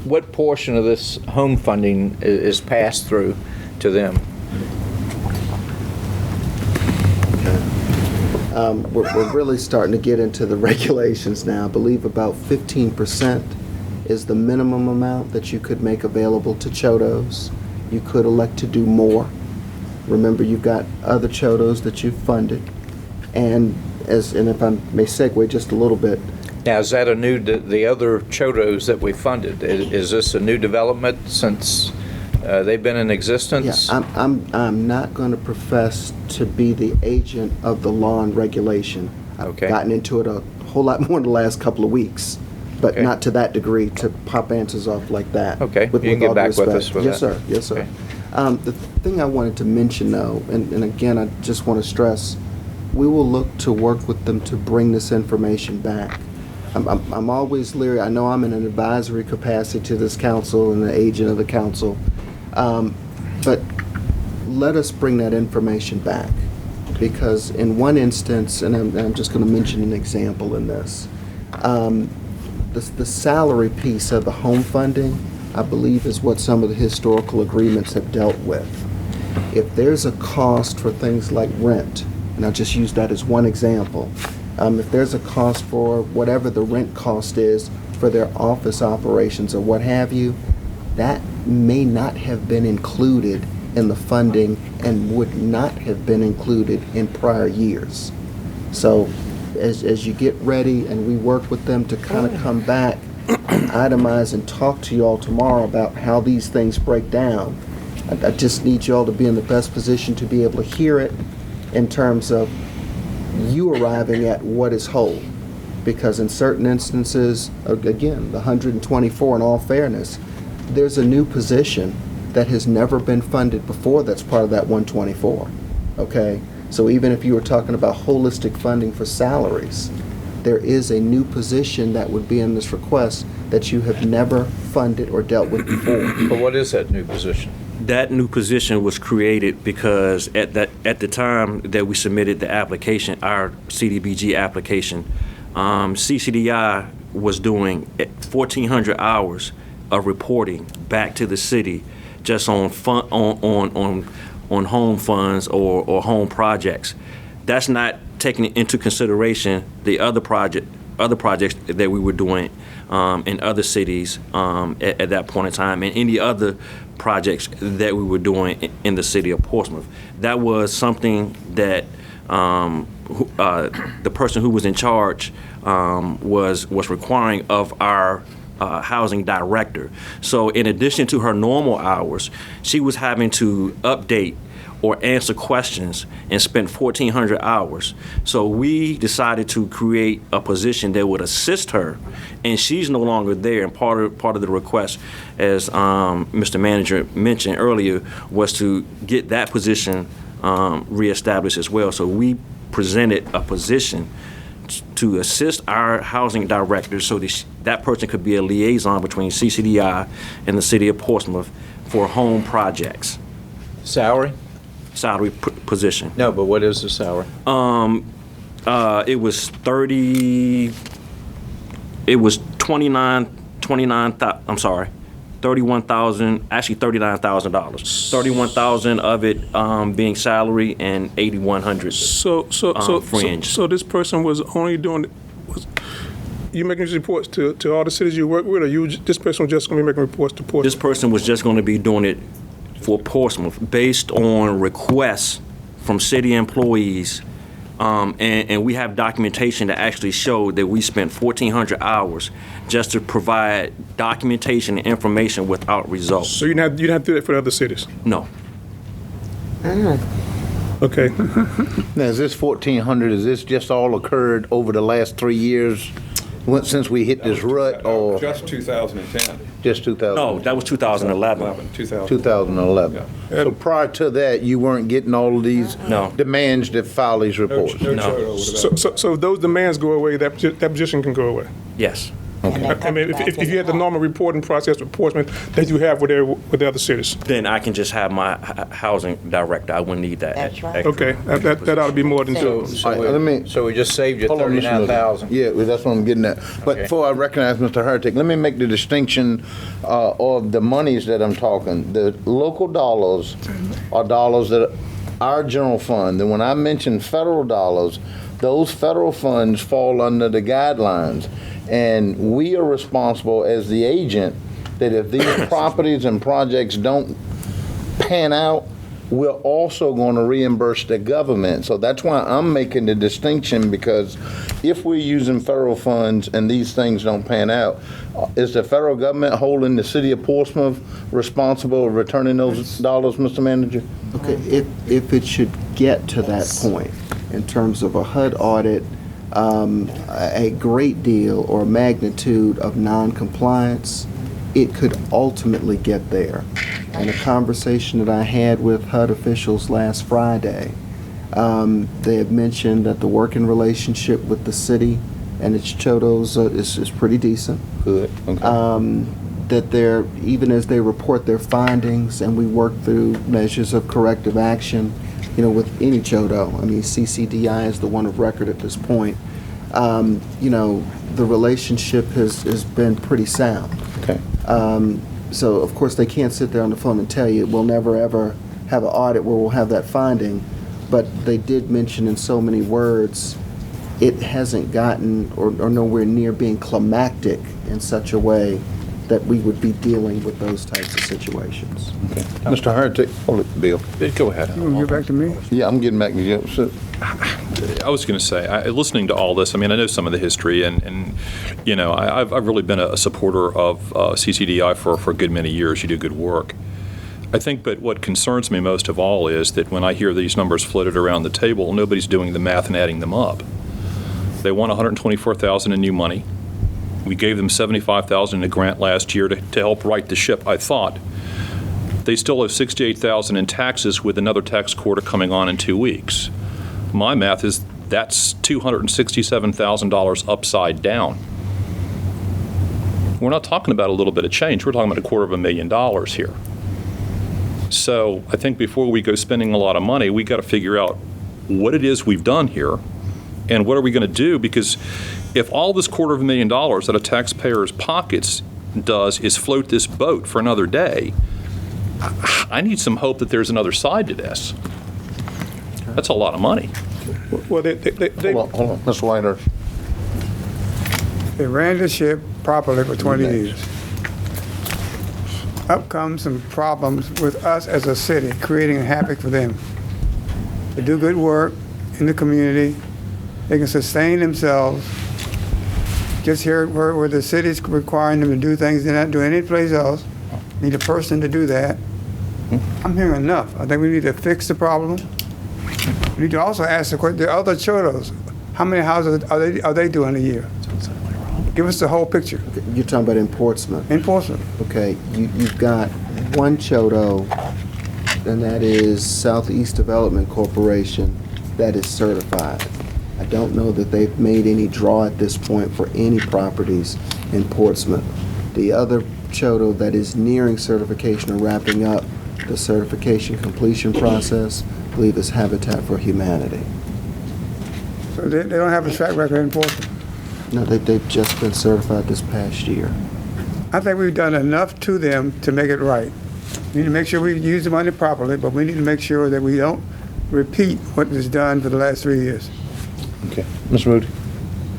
S6: what portion of this home funding is passed through to them?
S4: We're really starting to get into the regulations now. I believe about 15% is the minimum amount that you could make available to CHODOs. You could elect to do more. Remember, you've got other CHODOs that you've funded. And if I may segue just a little bit.
S6: Now, is that the other CHODOs that we funded, is this a new development since they've been in existence?
S4: Yeah, I'm not going to profess to be the agent of the law and regulation. I've gotten into it a whole lot more in the last couple of weeks, but not to that degree to pop answers off like that.
S6: Okay, you can get back with us with
S4: that. Yes, sir. Yes, sir.
S6: Okay.
S4: The thing I wanted to mention, though, and again, I just want to stress, we will look to work with them to bring this information back. I'm always leery. I know I'm in an advisory capacity to this council and the agent of the council, but let us bring that information back, because in one instance, and I'm just going to mention an example in this, the salary piece of the home funding, I believe, is what some of the historical agreements have dealt with. If there's a cost for things like rent, and I'll just use that as one example, if there's a cost for whatever the rent cost is for their office operations or what have you, that may not have been included in the funding and would not have been included in prior years. So as you get ready and we work with them to kind of come back and itemize and talk to you all tomorrow about how these things break down, I just need you all to be in the best position to be able to hear it in terms of you arriving at what is whole. Because in certain instances, again, the 124, in all fairness, there's a new position that has never been funded before that's part of that 124, okay? So even if you were talking about holistic funding for salaries, there is a new position that would be in this request that you have never funded or dealt with before.
S6: But what is that new position?
S13: That new position was created because at the time that we submitted the application, our CDBG application, CCDI was doing 1,400 hours of reporting back to the city just on home funds or home projects. That's not taking into consideration the other projects that we were doing in other cities at that point in time, and any other projects that we were doing in the city of Portsmouth. That was something that the person who was in charge was requiring of our housing director. So in addition to her normal hours, she was having to update or answer questions and spent 1,400 hours. So we decided to create a position that would assist her, and she's no longer there. And part of the request, as Mr. Manager mentioned earlier, was to get that position reestablished as well. So we presented a position to assist our housing director so that person could be a liaison between CCDI and the city of Portsmouth for home projects.
S6: Salary
S13: Position.
S6: No, but what is the salary?
S13: It was 31,000, actually $39,000. 31,000 of it being salary and 8,100 fringe.
S9: So this person was only doing, you making these reports to all the cities you work with, or this person was just going to be making reports to Portsmouth?
S13: This person was just going to be doing it for Portsmouth based on requests from city employees, and we have documentation that actually showed that we spent 1,400 hours just to provide documentation and information without results.
S9: So you didn't have to do that for the other cities?
S13: No.
S9: Okay.
S2: Now, is this 1,400, is this just all occurred over the last 3 years, since we hit this rut, or
S12: Just 2010.
S2: just 2000?
S13: No, that was 2011.
S2: 2011. So prior to that, you weren't getting all of these
S13: No.
S2: demands that file these reports?
S13: No.
S9: So if those demands go away, that position can go away?
S13: Yes.
S9: I mean, if you had the normal reporting process with Portsmouth that you have with the other cities?
S13: Then I can just have my housing director. I wouldn't need that.
S16: That's right.
S9: Okay, that ought to be more than two.
S2: All right, let me.
S6: So we just saved you
S2: Hold on, Mr. Miller.
S6: 39,000.
S2: Yeah, well, that's what I'm getting at. But
S6: Okay.
S2: before I recognize Mr. Hurtick, let me make the distinction of the monies that I'm talking. The local dollars are dollars that our general fund, and when I mention federal dollars, those federal funds fall under the guidelines. And we are responsible as the agent that if these properties and projects don't pan out, we're also going to reimburse the government. So that's why I'm making the distinction, because if we're using federal funds and these things don't pan out, is the federal government holding the city of Portsmouth responsible for returning those dollars, Mr. Manager?
S4: Okay, if it should get to that point, in terms of a HUD audit, a great deal or magnitude of non-compliance, it could ultimately get there. In a conversation that I had with HUD officials last Friday, they had mentioned that the working relationship with the city and its chodos is pretty decent.
S2: Good, okay.
S4: That they're, even as they report their findings and we work through measures of corrective action, with any chodo, I mean, CCDI is the one of record at this point, the relationship has been pretty sound.
S2: Okay.
S4: So, of course, they can't sit there on the phone and tell you, we'll never, ever have an audit where we'll have that finding, but they did mention in so many words, it hasn't gotten or nowhere near being climactic in such a way that we would be dealing with those types of situations.
S2: Okay. Mr. Hurtick, hold it, Bill.
S6: Go ahead.
S15: You want to get back to me?
S2: Yeah, I'm getting back to you. So,
S17: I was going to say, listening to all this, I mean, I know some of the history, and I've really been a supporter of CCDI for a good many years. You do good work. I think, but what concerns me most of all is that when I hear these numbers floated around the table, nobody's doing the math and adding them up. They want $124,000 in new money. We gave them $75,000 in a grant last year to help right the ship, I thought. They still have $68,000 in taxes with another tax quarter coming on in 2 weeks. My math is that's $267,000 upside down. We're not talking about a little bit of change. We're talking about $250,000 here. So I think before we go spending a lot of money, we got to figure out what it is we've done here and what are we going to do, because if all this $250,000 out of taxpayers' pockets does is float this boat for another day, I need some hope that there's another side to this. That's a lot of money.
S9: Well, they
S2: hold on, Mr. Whitehurst.
S15: They ran the ship properly for 20 years. Up comes some problems with us as a city, creating a havoc for them. They do good work in the community. They can sustain themselves. Just here where the city's requiring them to do things they're not doing anyplace else. Need a person to do that. I'm hearing enough. I think we need to fix the problem. We need to also ask the question, the other chodos, how many houses are they doing a year? Give us the whole picture.
S4: You're talking about in Portsmouth?
S15: In Portsmouth.
S4: Okay, you've got one chodo, and that is Southeast Development Corporation, that is certified. I don't know that they've made any draw at this point for any properties in Portsmouth. The other chodo that is nearing certification or wrapping up the certification completion process, I believe is Habitat for Humanity.
S15: So they don't have a track record in Portsmouth.
S4: No, they've just been certified this past year.
S15: I think we've done enough to them to make it right. We need to make sure we use the money properly, but we need to make sure that we don't repeat what was done for the last 3 years.
S2: Okay. Ms. Moody?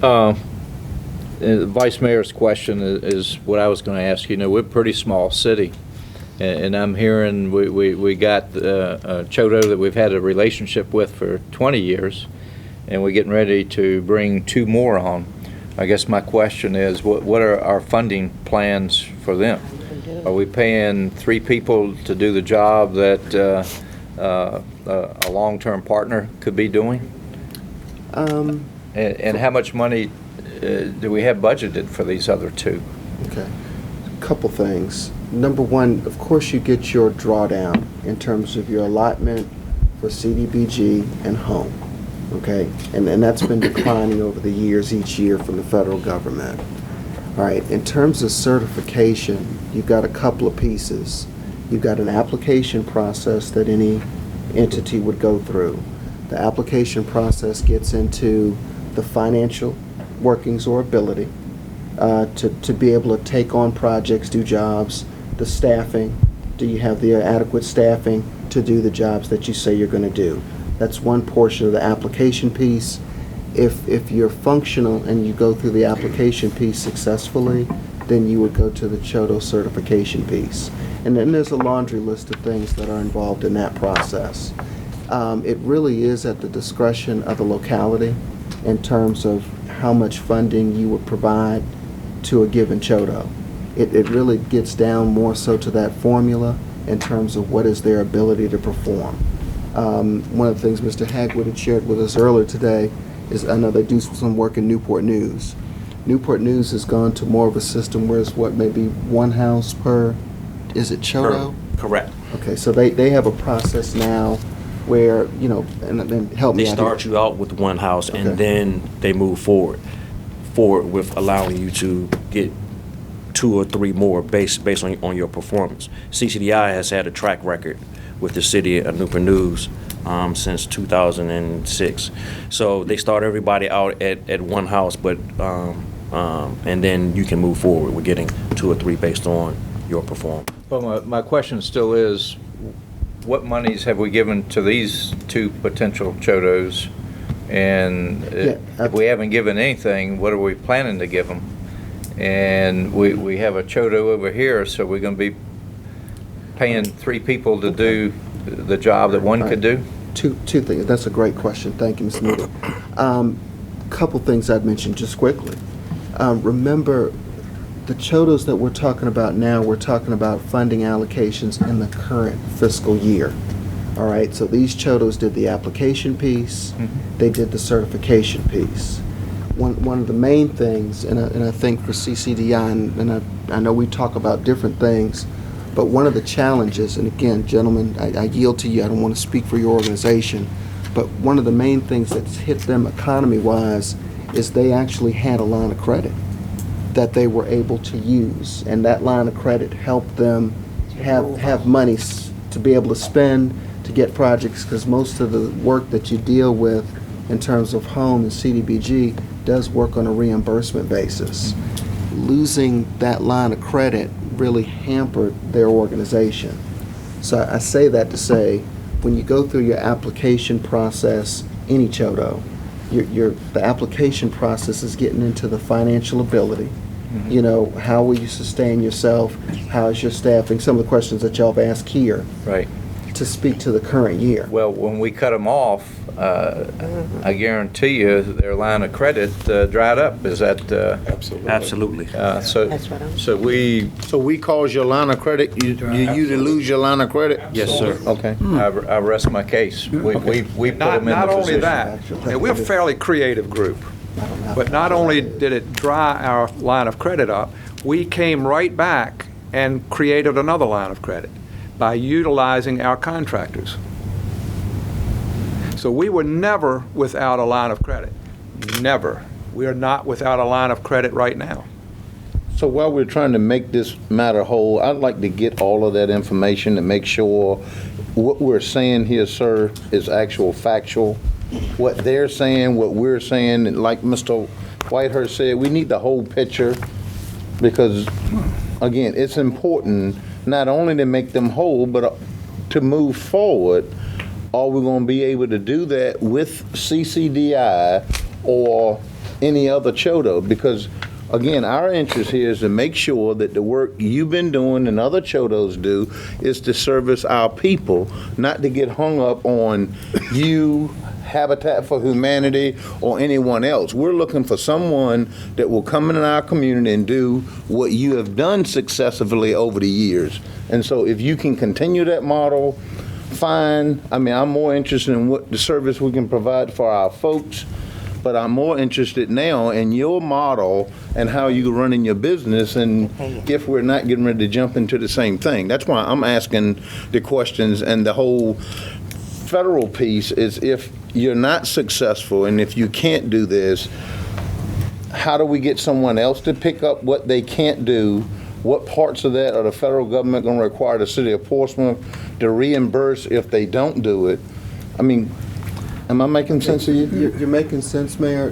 S6: The Vice Mayor's question is what I was going to ask. We're a pretty small city, and I'm hearing we got a chodo that we've had a relationship with for 20 years, and we're getting ready to bring 2 more on. I guess my question is, what are our funding plans for them? Are we paying 3 people to do the job that a long-term partner could be doing? And how much money do we have budgeted for these other two?
S4: Okay. Couple things. Number one, of course, you get your drawdown in terms of your allotment for CDBG and home. Okay? And that's been declining over the years, each year from the federal government. All right. In terms of certification, you've got a couple of pieces. You've got an application process that any entity would go through. The application process gets into the financial workings or ability to be able to take on projects, do jobs, the staffing. Do you have the adequate staffing to do the jobs that you say you're going to do? That's one portion of the application piece. If you're functional and you go through the application piece successfully, then you would go to the CHOTO certification piece. And then there's a laundry list of things that are involved in that process. It really is at the discretion of the locality in terms of how much funding you would provide to a given CHOTO. It really gets down more so to that formula in terms of what is their ability to perform. One of the things Mr. Hagwood had shared with us earlier today is I know they do some work in Newport News. Newport News has gone to more of a system where it's maybe one house per, is it CHOTO?
S13: Correct.
S4: Okay, so they have a process now where, and help me
S13: They
S4: out
S13: start
S4: here.
S13: you out with one house,
S4: Okay.
S13: and then they move forward with allowing you to get 2 or 3 more based on your performance. CCDI has had a track record with the city of Newport News since 2006. So they start everybody out at one house, but and then you can move forward with getting 2 or 3 based on your performance.
S6: Well, my question still is, what monies have we given to these 2 potential CHOTOs? And if we haven't given anything, what are we planning to give them? And we have a CHOTO over here, so we're going to be paying 3 people to do the job that one could do?
S4: Two things. That's a great question. Thank you, Ms. Newton. Couple things I'd mention just quickly. Remember, the CHOTOs that we're talking about now, we're talking about funding allocations in the current fiscal year. All right, so these CHOTOs did the application piece, they did the certification piece. One of the main things, and I think for CCDI, and I know we talk about different things, but one of the challenges, and again, gentlemen, I yield to you, I don't want to speak for your organization, but one of the main things that's hit them economy-wise is they actually had a line of credit that they were able to use, and that line of credit helped them have money to be able to spend to get projects, because most of the work that you deal with in terms of home and CDBG does work on a reimbursement basis. Losing that line of credit really hampered their organization. So I say that to say, when you go through your application process, any CHOTO, the application process is getting into the financial ability. How will you sustain yourself? How is your staffing? Some of the questions that y'all have asked here.
S6: Right.
S4: To speak to the current year.
S6: Well, when we cut them off, I guarantee you their line of credit dried up. Is that?
S13: Absolutely.
S6: So we
S2: cause your line of credit, you to lose your line of credit?
S13: Yes, sir.
S2: Okay.
S6: I rest my case. We put them in the
S12: Not only
S6: position.
S12: that, and we're a fairly creative group, but not only did it dry our line of credit up, we came right back and created another line of credit by utilizing our contractors. So we were never without a line of credit. Never. We are not without a line of credit right now.
S2: So while we're trying to make this matter whole, I'd like to get all of that information to make sure what we're saying here, sir, is actual factual. What they're saying, what we're saying, and like Mr. Whitehurst said, we need the whole picture, because, again, it's important not only to make them whole, but to move forward. Are we going to be able to do that with CCDI or any other CHOTO? Because, again, our interest here is to make sure that the work you've been doing and other CHOTOs do is to service our people, not to get hung up on you, Habitat for Humanity, or anyone else. We're looking for someone that will come in our community and do what you have done successfully over the years. And so if you can continue that model, fine. I mean, I'm more interested in what the service we can provide for our folks, but I'm more interested now in your model and how you're running your business, and if we're not getting ready to jump into the same thing. That's why I'm asking the questions, and the whole federal piece is, if you're not successful and if you can't do this, how do we get someone else to pick up what they can't do? What parts of that are the federal government going to require the city of Portsmouth to reimburse if they don't do it? I mean, am I making sense to you?
S4: You're making sense, Mayor.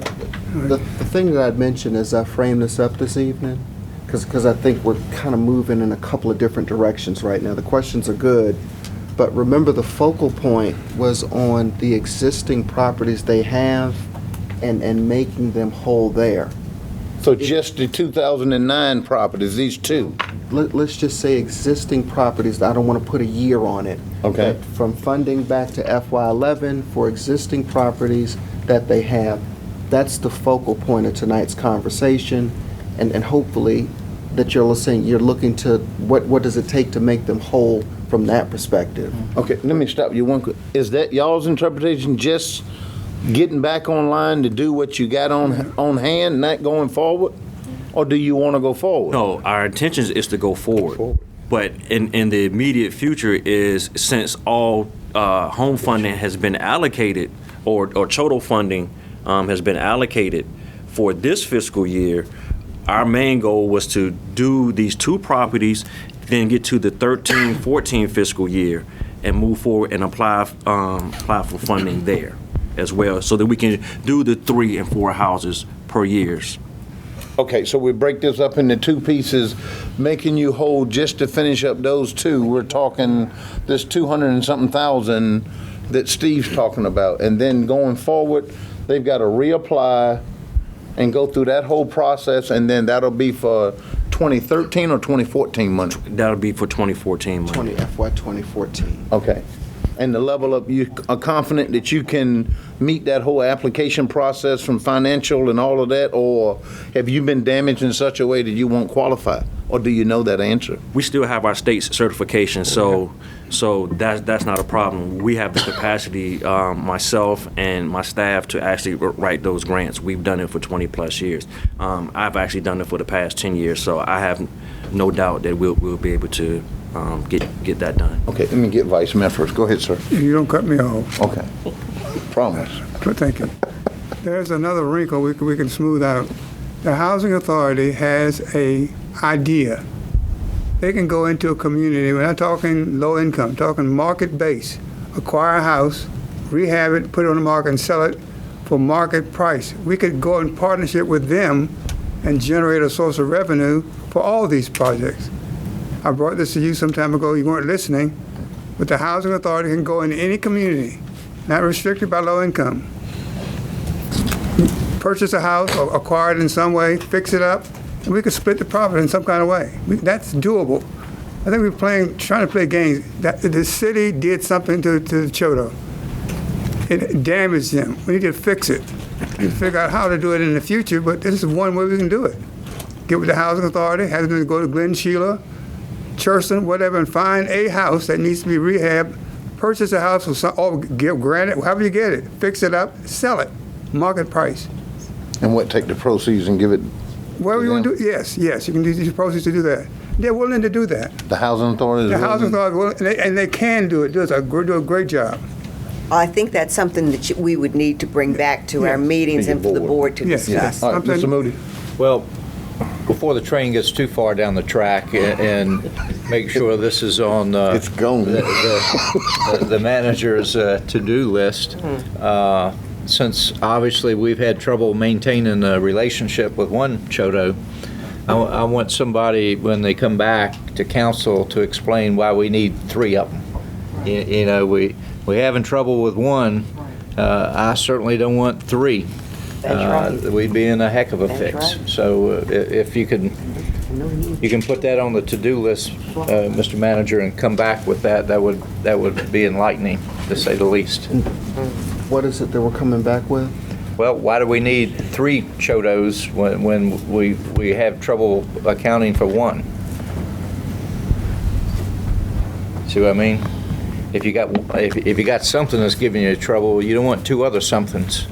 S4: The thing that I'd mention as I frame this up this evening, because I think we're kind of moving in a couple of different directions right now. The questions are good, but remember the focal point was on the existing properties they have and making them whole there.
S2: So just the 2009 properties, these two?
S4: Let's just say existing properties. I don't want to put a year on it.
S2: Okay.
S4: But from funding back to FY11 for existing properties that they have, that's the focal point of tonight's conversation, and hopefully that you're looking to what does it take to make them whole from that perspective.
S2: Okay, let me stop you one quick. Is that y'all's interpretation, just getting back online to do what you got on hand, not going forward? Or do you want to go forward?
S13: No, our intention is to go forward. But in the immediate future is, since all home funding has been allocated, or total funding has been allocated for this fiscal year, our main goal was to do these two properties, then get to the 13-14 fiscal year and move forward and apply for funding there as well, so that we can do the 3 and 4 houses per years.
S2: Okay, so we break this up into two pieces, making you whole just to finish up those two. We're talking this 200 and something thousand that Steve's talking about. And then going forward, they've got to reapply and go through that whole process, and then that'll be for 2013 or 2014 money?
S13: That'll be for 2014 money.
S4: FY 2014.
S2: Okay. And the level of, you are confident that you can meet that whole application process from financial and all of that, or have you been damaged in such a way that you won't qualify? Or do you know that answer?
S13: We still have our state certification, so that's not a problem. We have the capacity, myself and my staff, to actually write those grants. We've done it for 20 plus years. I've actually done it for the past 10 years, so I have no doubt that we'll be able to get that done.
S2: Okay, let me get Vice Mayor first. Go ahead, sir.
S15: You don't cut me off.
S2: Okay. Promise.
S15: But thank you. There's another wrinkle we can smooth out. The Housing Authority has a idea. They can go into a community, we're not talking low income, talking market base, acquire a house, rehab it, put it on the market and sell it for market price. We could go in partnership with them and generate a source of revenue for all these projects. I brought this to you some time ago, you weren't listening, but the Housing Authority can go into any community, not restricted by low income. Purchase a house or acquire it in some way, fix it up, and we could split the profit in some kind of way. That's doable. I think we're trying to play games. The city did something to the Chodo. It damaged them. We need to fix it. We need to figure out how to do it in the future, but this is one way we can do it. Get with the Housing Authority, have them go to Glen Sheila, Churston, whatever, and find a house that needs to be rehabbed, purchase a house or grant it, however you get it, fix it up, sell it, market price.
S2: And what, take the proceeds and give it?
S15: Whatever you want to do, yes, you can use these proceeds to do that. They're willing to do that.
S2: The Housing Authority is
S15: The
S2: willing?
S15: Housing Authority, and they can do it, do a great job.
S10: I think that's something that we would need to bring back to our meetings and for the board to discuss.
S2: All right, Mr. Moody.
S6: Well, before the train gets too far down the track, and make sure this is on
S2: it's going.
S6: the manager's to-do list, since obviously we've had trouble maintaining a relationship with one Chodo, I want somebody, when they come back to council, to explain why we need 3 of them. You know, we're having trouble with one. I certainly don't want 3. We'd be in a heck of a fix.
S10: Right.
S6: So if you can put that on the to-do list, Mr. Manager, and come back with that, that would be enlightening, to say the least.
S4: What is it that we're coming back with?
S6: Well, why do we need 3 Chodos when we have trouble accounting for one? See what I mean? if you got something that's giving you trouble, you don't want two other somethings.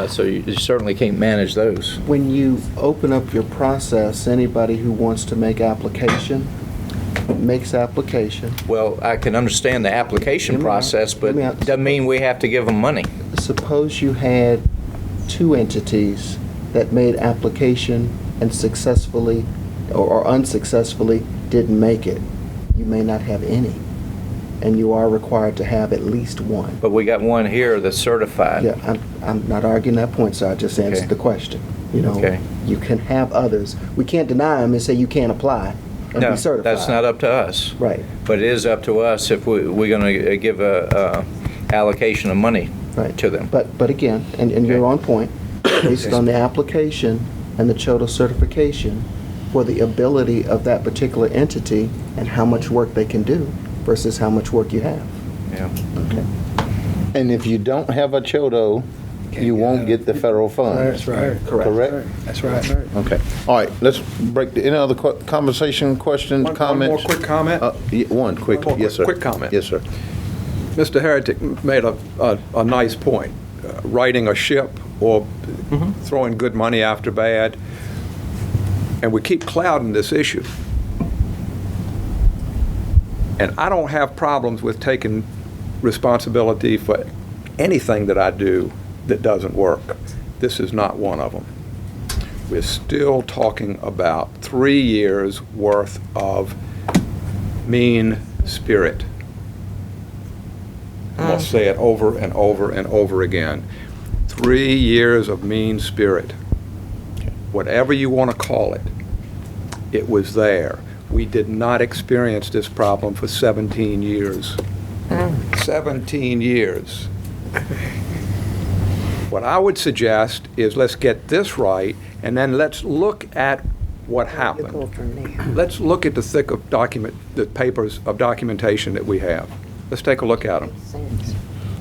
S6: So you certainly can't manage those.
S4: When you open up your process, anybody who wants to make application makes application.
S6: Well, I can understand the application process, but doesn't mean we have to give them money.
S4: Suppose you had two entities that made application and successfully or unsuccessfully didn't make it. You may not have any, and you are required to have at least one.
S6: But we got one here that's certified.
S4: Yeah, I'm not arguing that point, so I just answered the question. You know,
S6: Okay.
S4: you can have others. We can't deny them and say you can't apply and
S6: No,
S4: be certified.
S6: that's not up to us.
S4: Right.
S6: But it is up to us if we're going to give a allocation of money to them.
S4: But again, and you're on point, based on the application and the CHOTA certification for the ability of that particular entity and how much work they can do versus how much work you have.
S6: Yeah.
S4: Okay.
S2: And if you don't have a CHOTO, you won't get the federal funds.
S7: That's right.
S2: Correct?
S7: That's right.
S2: Okay. All right, let's break, any other conversation, questions, comments?
S12: One more quick comment.
S2: One quick, yes, sir.
S12: Quick comment.
S2: Yes, sir.
S12: Mr. Heretic made a nice point. Righting a ship or throwing good money after bad. And we keep clouding this issue. And I don't have problems with taking responsibility for anything that I do that doesn't work. This is not one of them. We're still talking about 3 years' worth of mean spirit. I'm going to say it over and over and over again. 3 years of mean spirit. Whatever you want to call it, it was there. We did not experience this problem for 17 years. 17 years. What I would suggest is let's get this right, and then let's look at what happened. Let's look at the thick of the papers of documentation that we have. Let's take a look at them.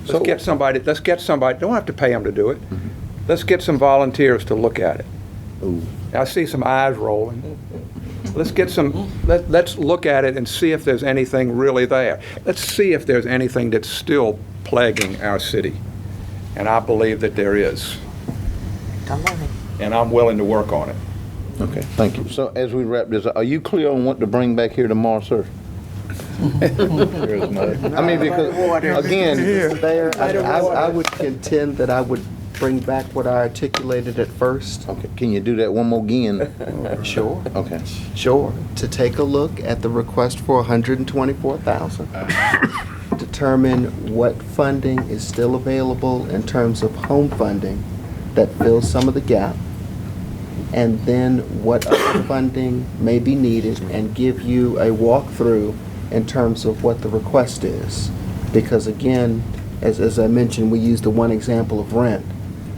S12: Let's get somebody, don't have to pay them to do it. Let's get some volunteers to look at it. I see some eyes rolling. Let's look at it and see if there's anything really there. Let's see if there's anything that's still plaguing our city. And I believe that there is. And I'm willing to work on it.
S2: Okay, thank you. So as we wrap this up, are you clear on what to bring back here tomorrow, sir? I mean, because, again,
S4: I would contend that I would bring back what I articulated at first.
S2: Okay, can you do that one more again?
S4: Sure.
S2: Okay.
S4: Sure. To take a look at the request for $124,000, determine what funding is still available in terms of home funding that fills some of the gap, and then what other funding may be needed, and give you a walkthrough in terms of what the request is. Because again, as I mentioned, we used the one example of rent.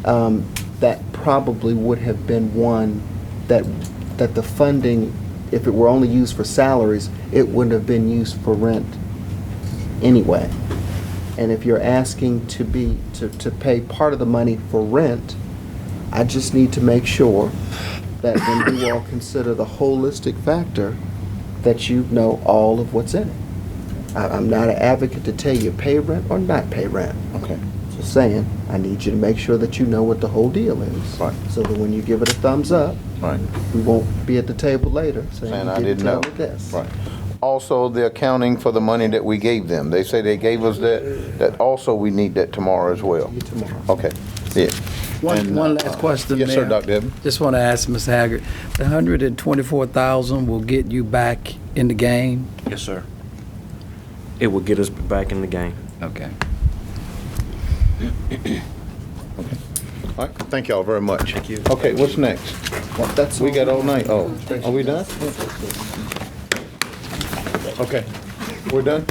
S4: That probably would have been one that the funding, if it were only used for salaries, it wouldn't have been used for rent anyway. And if you're asking to pay part of the money for rent, I just need to make sure that when you all consider the holistic factor, that you know all of what's in it. I'm not an advocate to tell you pay rent or not pay rent.
S2: Okay.
S4: Just saying, I need you to make sure that you know what the whole deal is.
S2: Right.
S4: So that when you give it a thumbs up,
S2: Right.
S4: we won't be at the table later saying
S2: And
S4: you
S2: I didn't know.
S4: tell me this.
S2: Right. Also, the accounting for the money that we gave them. They say they gave us that also we need that tomorrow as well.
S4: Tomorrow.
S2: Okay, yeah.
S7: One
S2: And,
S7: last question,
S2: Yes, sir,
S7: Mayor.
S2: Dr. Evans.
S7: Just want to ask Ms. Haggard, the $124,000 will get you back in the game?
S13: Yes, sir. It will get us back in the game.
S7: Okay.
S2: All right, thank y'all very much.
S13: Thank you.
S2: Okay, what's next?
S4: That's
S2: We got all night. Oh, are we done? Okay, we're done?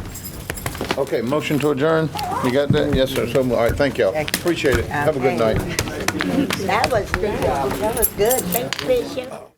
S2: Okay, motion to adjourn? You got that? Yes, sir. So, all right, thank y'all. Appreciate it. Have a good night.
S16: That was good. Thank you, Bishop.